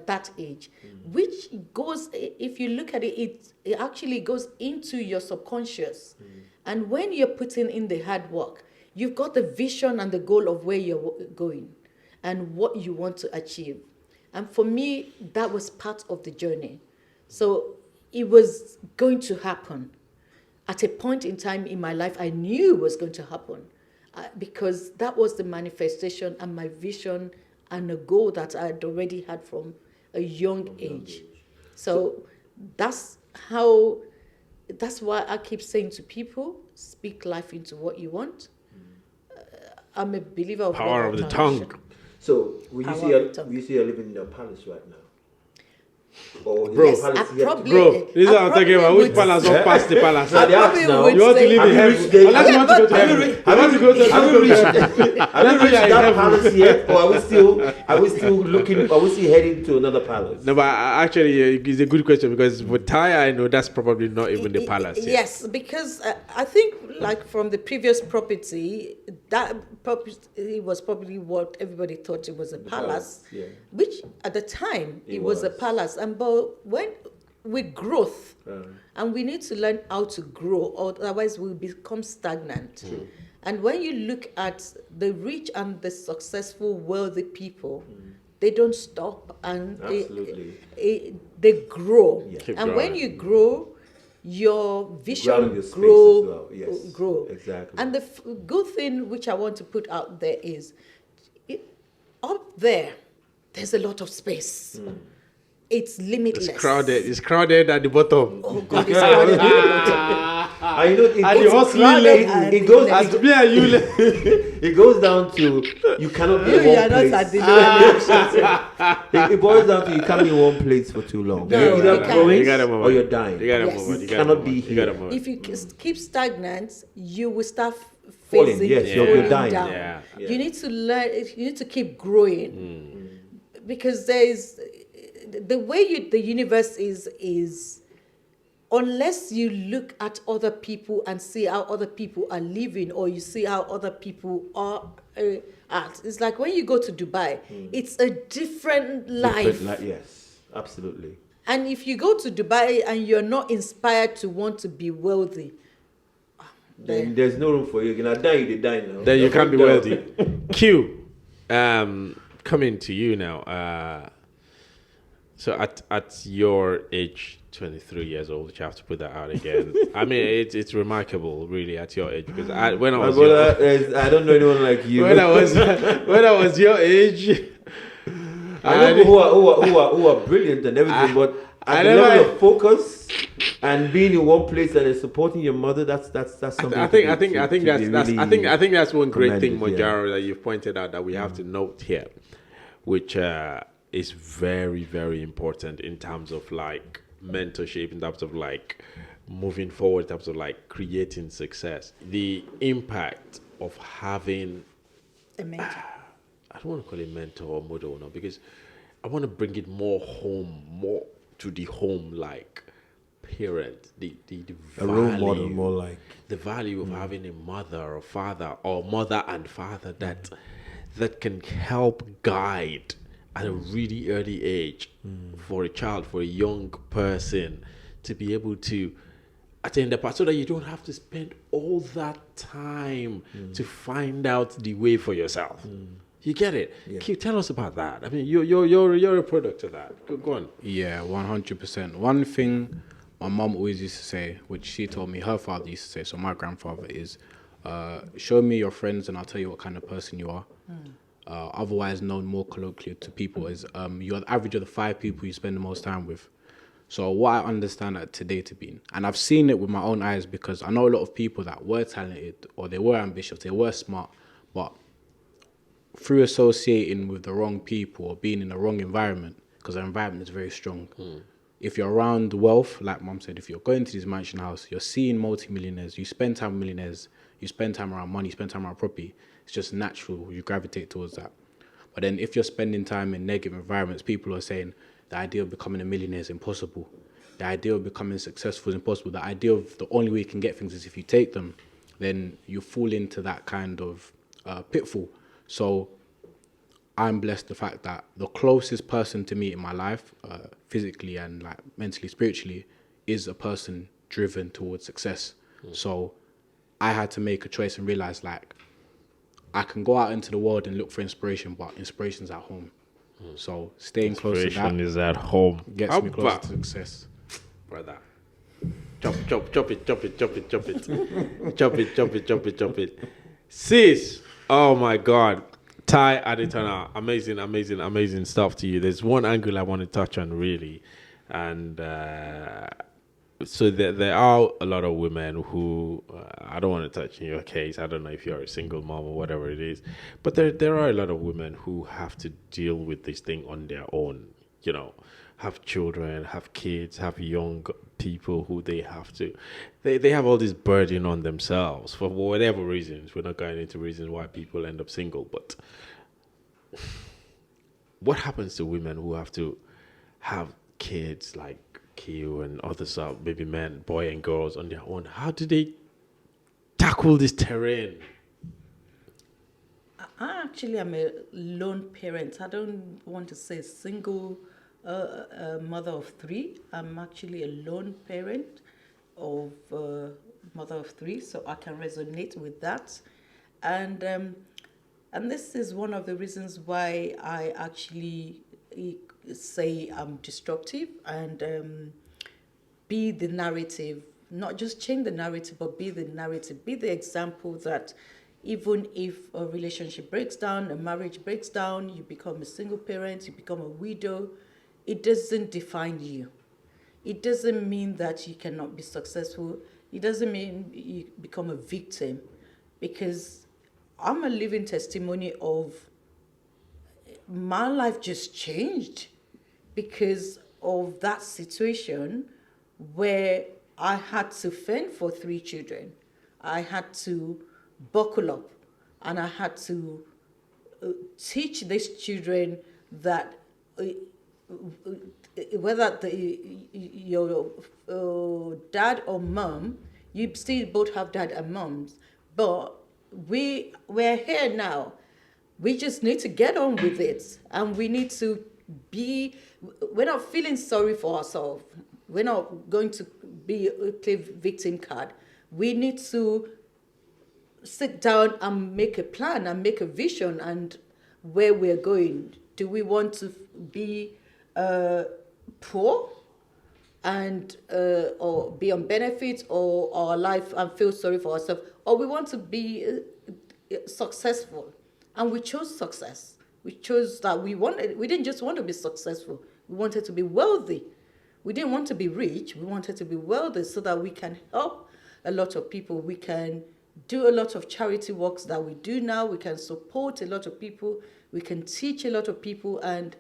that age, which goes, if you look at it, it actually goes into your subconscious. And when you're putting in the hard work, you've got the vision and the goal of where you're going and what you want to achieve. And for me, that was part of the journey. So it was going to happen. At a point in time in my life, I knew it was going to happen because that was the manifestation and my vision and a goal that I had already had from a young age. So that's why I keep saying to people, speak life into what you want. I'm a believer of Power of the tongue. So, will you see her living in a palace right now? Or Bro, Yes, I probably, Bro, this is what I'm talking about. Which palace or past the palace? Now, the probably ask now, would You want to say- live in Have you heaven? reached the- Unless you want to go to heaven. You want to go to Have you reached heaven. that palace yet? Or are we still looking, are we still heading to another palace? No, but actually, it's a good question because for Tai, I know that's probably not even the palace. yet. Yes, because I think like from the previous property, that property was probably what everybody thought it was a palace, yeah. which at the time It it was a was. palace. And but when with growth, and we need to learn how to grow, otherwise we'll become stagnant. And when you look at the rich and the successful, wealthy people, they don't stop and Absolutely. they grow. Yeah. Keep And growing. when you grow, your Ground vision your space grow, as well. Yes, grow. exactly. And the good thing which I want to put out there is, up there, there's a lot of space. It's limitless. It's crowded. It's crowded at the bottom. Oh God, it's crowded at the bottom. And you know, And the hustling crowded level. and it goes limitless. As me and you. it goes down to you cannot be You in are one not place. at the It boils down to you can't be in one place for too long. No, You're you either can't. growing You gotta move or on. you're dying. You gotta Yes. move on. You You gotta cannot move be on. You here. gotta move on. If you keep stagnant, you will start Falling, phasing, yes, you're falling dying. down. Yeah. Yeah. You need to learn. You need to keep growing because there is the way the universe is. Unless you look at other people and see how other people are living, or you see how other people are at, it's like when you go to Dubai, it's a different life. Yes, absolutely. And if you go to Dubai and you're not inspired to want to be wealthy, Then there's no room for you. You're gonna die. You die now. Then you can't be Down. wealthy. Q, coming to you now. So at your age, 23 years old, you have to put that out again. I mean, it's remarkable, really, at your age, because when I My was brother, I don't know anyone like you. when I was your age, I know who are brilliant and everything, but I at the never- level of focus and being in one place and then supporting your mother, that's something. I think that's one great thing, commended, yeah. Mojaro, that you've pointed out that we have to note here, which is very, very important in terms of like mentorship, in terms of like moving forward, in terms of like creating success. The impact of having, a mentor. I don't want to call it mentor or model now, because I want to bring it more home, more to the home like parent, the A role value, model, more like. the value of having a mother or father, or mother and father that can help guide at a really early age for a child, for a young person to be able to attain the path, so that you don't have to spend all that time to find out the way for yourself. You get it? Yeah. Q, tell us about that. I mean, you're a product of that. Go on. Yeah, 100%. One thing my mum always used to say, which she told me her father used to say, so my grandfather is, show me your friends and I'll tell you what kind of person you are. Otherwise known more colloquially to people as you're the average of the 5 people you spend the most time with. So what I understand that today to be, and I've seen it with my own eyes because I know a lot of people that were talented or they were ambitious, they were smart, but through associating with the wrong people or being in the wrong environment, because our environment is very strong. If you're around wealth, like Mum said, if you're going to this mansion house, you're seeing multi-millionaires, you spend time with millionaires, you spend time around money, you spend time around property, it's just natural, you gravitate towards that. But then if you're spending time in negative environments, people are saying the idea of becoming a millionaire is impossible. The idea of becoming successful is impossible. The idea of the only way you can get things is if you take them, then you fall into that kind of pitfall. So I'm blessed the fact that the closest person to me in my life, physically and like mentally, spiritually, is a person driven towards success. So I had to make a choice and realize like I can go out into the world and look for inspiration, but inspiration's at home. So staying close to that Inspiration is at home. gets me closer to success. Brother. Chop it. Chop it. Chop it. Sis, oh my God. Tai Adetona, amazing stuff to you. There's one angle I want to touch on really. And so there are a lot of women who, I don't want to touch in your case. I don't know if you're a single mom or whatever it is. But there are a lot of women who have to deal with this thing on their own. You know, have children, have kids, have young people who they have to. They have all this burden on themselves for whatever reasons. We're not going into reasons why people end up single. But what happens to women who have to have kids like Qawiy and others, maybe men, boy and girls on their own? How do they tackle this terrain? I actually am a lone parent. I don't want to say single mother of 3. I'm actually a lone parent of mother of 3, so I can resonate with that. And this is one of the reasons why I actually say I'm disruptive and be the narrative, not just change the narrative, but be the narrative, be the example that even if a relationship breaks down, a marriage breaks down, you become a single parent, you become a widow, it doesn't define you. It doesn't mean that you cannot be successful. It doesn't mean you become a victim, because I'm a living testimony of my life just changed because of that situation where I had to fend for 3 children. I had to buckle up and I had to teach these children that whether your dad or mom, you still both have dad and moms, but we're here now. We just need to get on with it, and we need to we're not feeling sorry for ourselves. We're not going to play victim card. We need to sit down and make a plan and make a vision and where we're going. Do we want to be poor and or be on benefits or our life and feel sorry for ourselves, or we want to be successful? And we chose success. We chose that we didn't just want to be successful. We wanted to be wealthy. We didn't want to be rich. We wanted to be wealthy so that we can help a lot of people. We can do a lot of charity works that we do now. We can support a lot of people. We can teach a lot of people and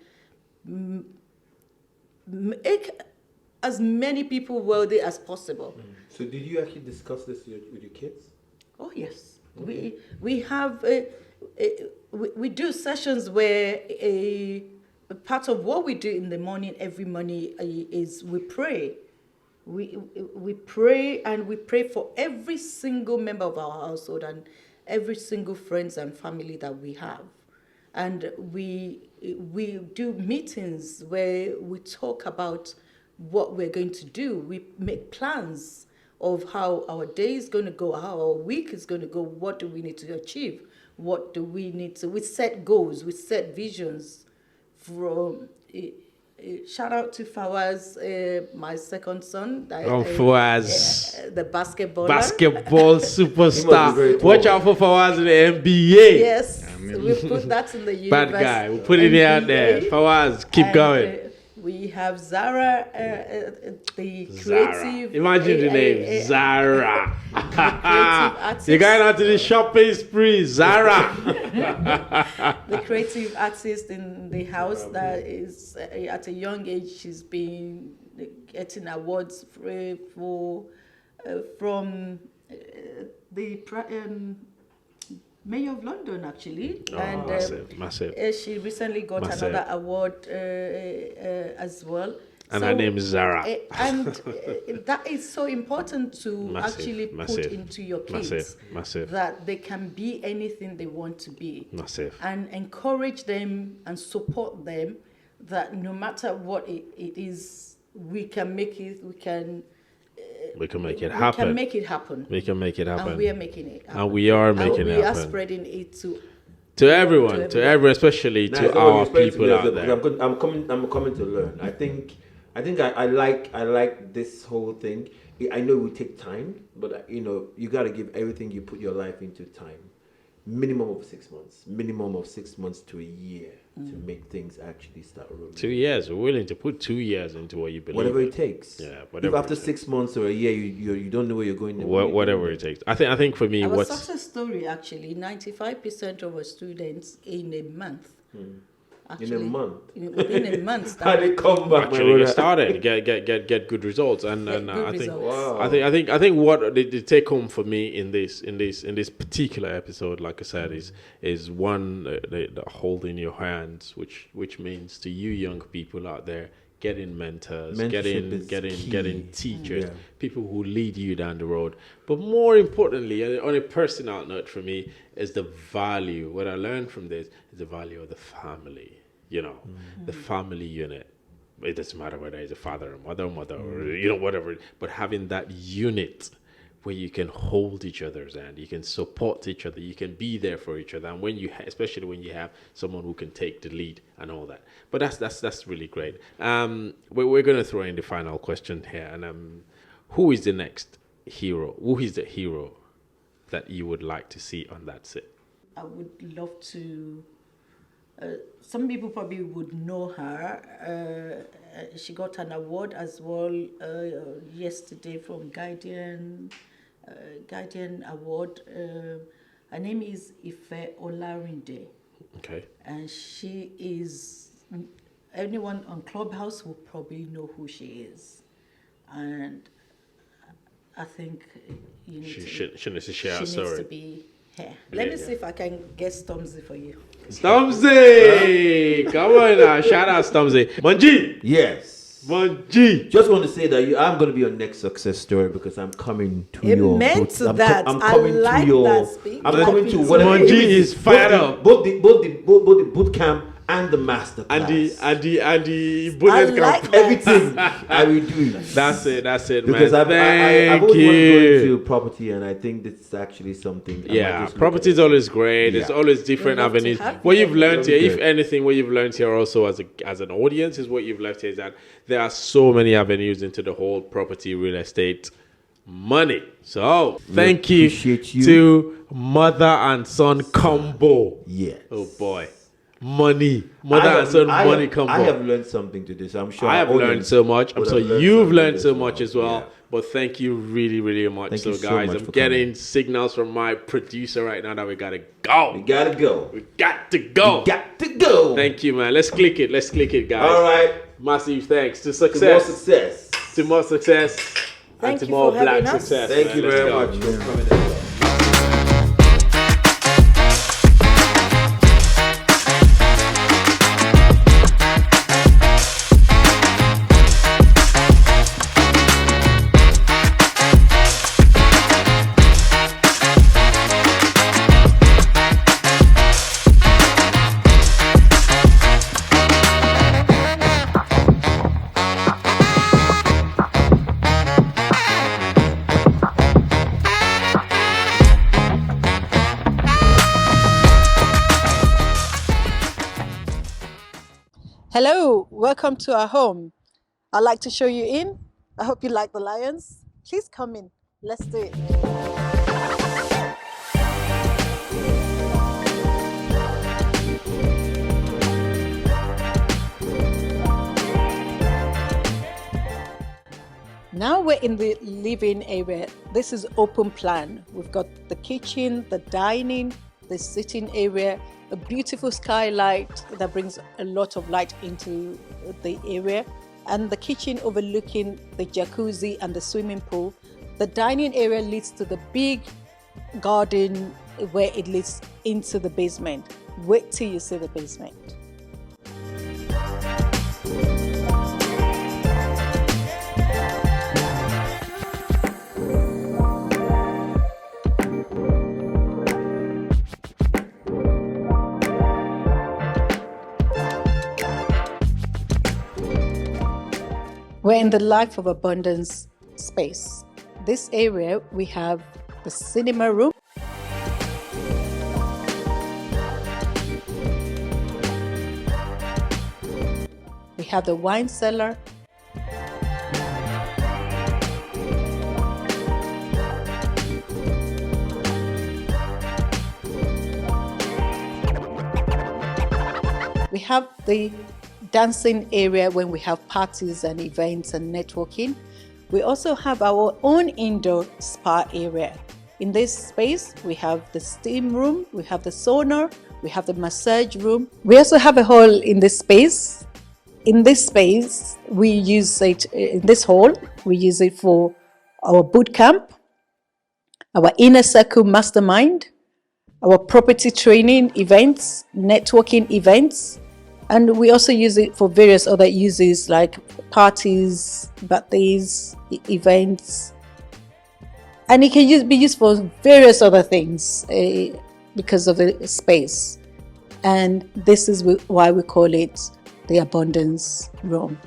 make as many people wealthy as possible. So did you actually discuss this with your kids? Oh, yes. Okay. We have we do sessions where a part of what we do in the morning, every morning, is we pray. We pray, and we pray for every single member of our household and every single friends and family that we have. And we do meetings where we talk about what we're going to do. We make plans of how our day is going to go, how our week is going to go, what do we need to achieve, what do we need to... We set goals, we set visions from shout out to Fawaz, my second son. Fawaz. The basketballer. Basketball He must be superstar. very tall. Watch out for Fawaz in the NBA. Yes, we put that in the universe. Bad guy. We'll put it out there. NBA. Fawaz, keep And, going. We have Zara, the Zara. creative. Imagine the name. Zara. artist. You're going out to the shopping spree. Zara. The creative artist in the house that is at a young age, she's been getting awards from the Mayor of London, actually. And massive. she recently got Massive. another award as well. And her name is Zara. And that is so important to actually put massive, into your kids. Massive. That they can be anything they want to be. Massive. And encourage them and support them that no matter what it is, we can make it, we can make it happen. We can make it happen. And we are making it happen. And we are making and it we happen. are spreading it to everyone, especially Nice. to Oh, our you're spreading people to out me. there. I'm coming to learn. I think I like this whole thing. I know it will take time, but you got to give everything you put your life into time. Minimum of 6 months. Minimum of 6 months to a year to make things actually start rolling. 2 years. We're willing to put 2 years into what you believe. Whatever it takes. Yeah, If whatever. after 6 months or a year you don't know where you're going. Whatever it takes. I think for me, Our success story, actually, 95% of our students in a month. Actually, in a month. Within a month. How they come back, actually get started, get good results, and Good I think results. Wow. I think what the take home for me in this particular episode, like I said, is one the holding your hands, which means to you young people out there, getting mentors, getting teachers, people who lead you down the road. But more importantly, on a personal note for me, is the value. What I learned from this is the value of the family. The family unit. It doesn't matter whether it's a father or mother, or whatever. But having that unit where you can hold each other's hand, you can support each other, you can be there for each other, and especially when you have someone who can take the lead and all that. But that's really great. We're going to throw in the final question here, and who is the next hero? Who is the hero that you would like to see on that set? I would love to. Some people probably would know her. She got an award as well yesterday from Guardian Award. Her name is Ife Olarinde. Okay. And she is, anyone on Clubhouse will probably know who she is. And I think you need she needs to share she her needs story. to be here. Let me see if I can get Stormzy for you. Stormzy! Come on now. Shout out Stormzy. Manji! Yes. Manji! Just want to say that I'm going to be your next success story because I'm coming to It your. meant boot- I'm that. I'm I coming like to your. that speech. I'm Like coming to it. whatever. Manji is fired up. Both the boot camp and the master class. And the bullet like camp. that. Everything I will do. That's it, Because man. I've Thank always wanted to go you. into property, and I think this is actually something. I might Yeah, just look property is at. always great. There's Yeah. always different We'd love to avenues. have What you. you've learned here, if Good. anything, what you've learned here also as an audience is what you've left here is that there are so many avenues into the whole property real estate money. So thank you appreciate you. to mother and son combo. Yes. Oh boy, money, mother and son money combo. I have learned something to this. I'm sure I have our learned audience so much. I'm would sure have learned you've something learned so much as well. Yeah. But thank you really, really much. Thank So you so guys, much I'm for getting coming. signals from my producer right now that we gotta go. We gotta go. We got to go. Got to go. Thank you, man. Let's click it, guys. All right. Massive thanks to To more success. success. To more success. And Thank to you more for black having us. success. Thank man. you Let's very go. much for coming in. Hello, welcome to our home. I'd like to show you in. I hope you like the lions. Please come in. Let's do it. Now we're in the living area. This is open plan. We've got the kitchen, the dining, the sitting area, a beautiful skylight that brings a lot of light into the area, and the kitchen overlooking the jacuzzi and the swimming pool. The dining area leads to the big garden where it leads into the basement. Wait till you see the basement. We're in the Life of Abundance space. This area, we have the cinema room. We have the wine cellar. We have the dancing area when we have parties and events and networking. We also have our own indoor spa area. In this space, we have the steam room, we have the sauna, we have the massage room. We also have a hall in this space. In this space, we use it, in this hall, we use it for our boot camp, our inner circle mastermind, our property training events, networking events, and we also use it for various other uses like parties, birthdays, events. And it can be used for various other things because of the space. And this is why we call it the Abundance Room.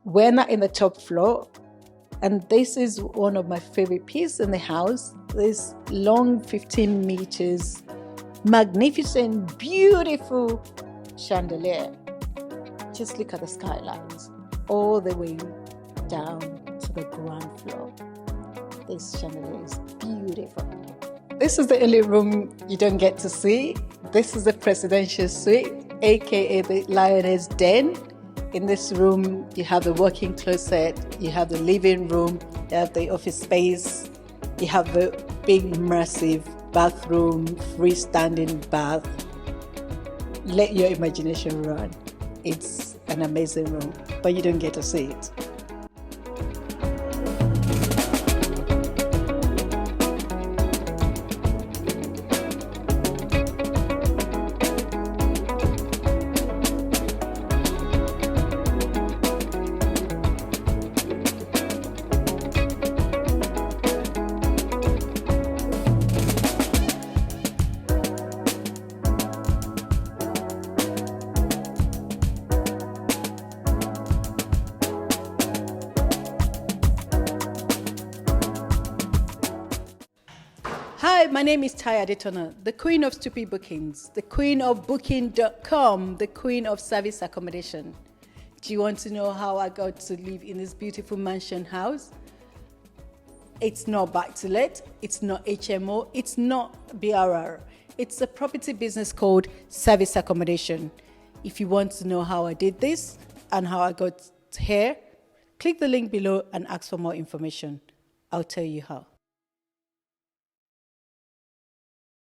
We're not in the top floor, and this is one of my favorite pieces in the house. This long 15 meters, magnificent, beautiful chandelier. Just look at the skylights all the way down to the ground floor. This chandelier is beautiful. This is the only room you don't get to see. This is the presidential suite, aka the Lioness Den. In this room, you have the working closet, you have the living room, you have the office space, you have the big, massive bathroom, freestanding bath. Let your imagination run. It's an amazing room, but you don't get to see it. Hi, my name is Tai Adetona, the queen of stupid bookings, the queen of booking.com, the queen of service accommodation. Do you want to know how I got to live in this beautiful mansion house? It's not buy to let, it's not HMO, it's not BRR. It's a property business called service accommodation. If you want to know how I did this and how I got here, click the link below and ask for more information. I'll tell you how.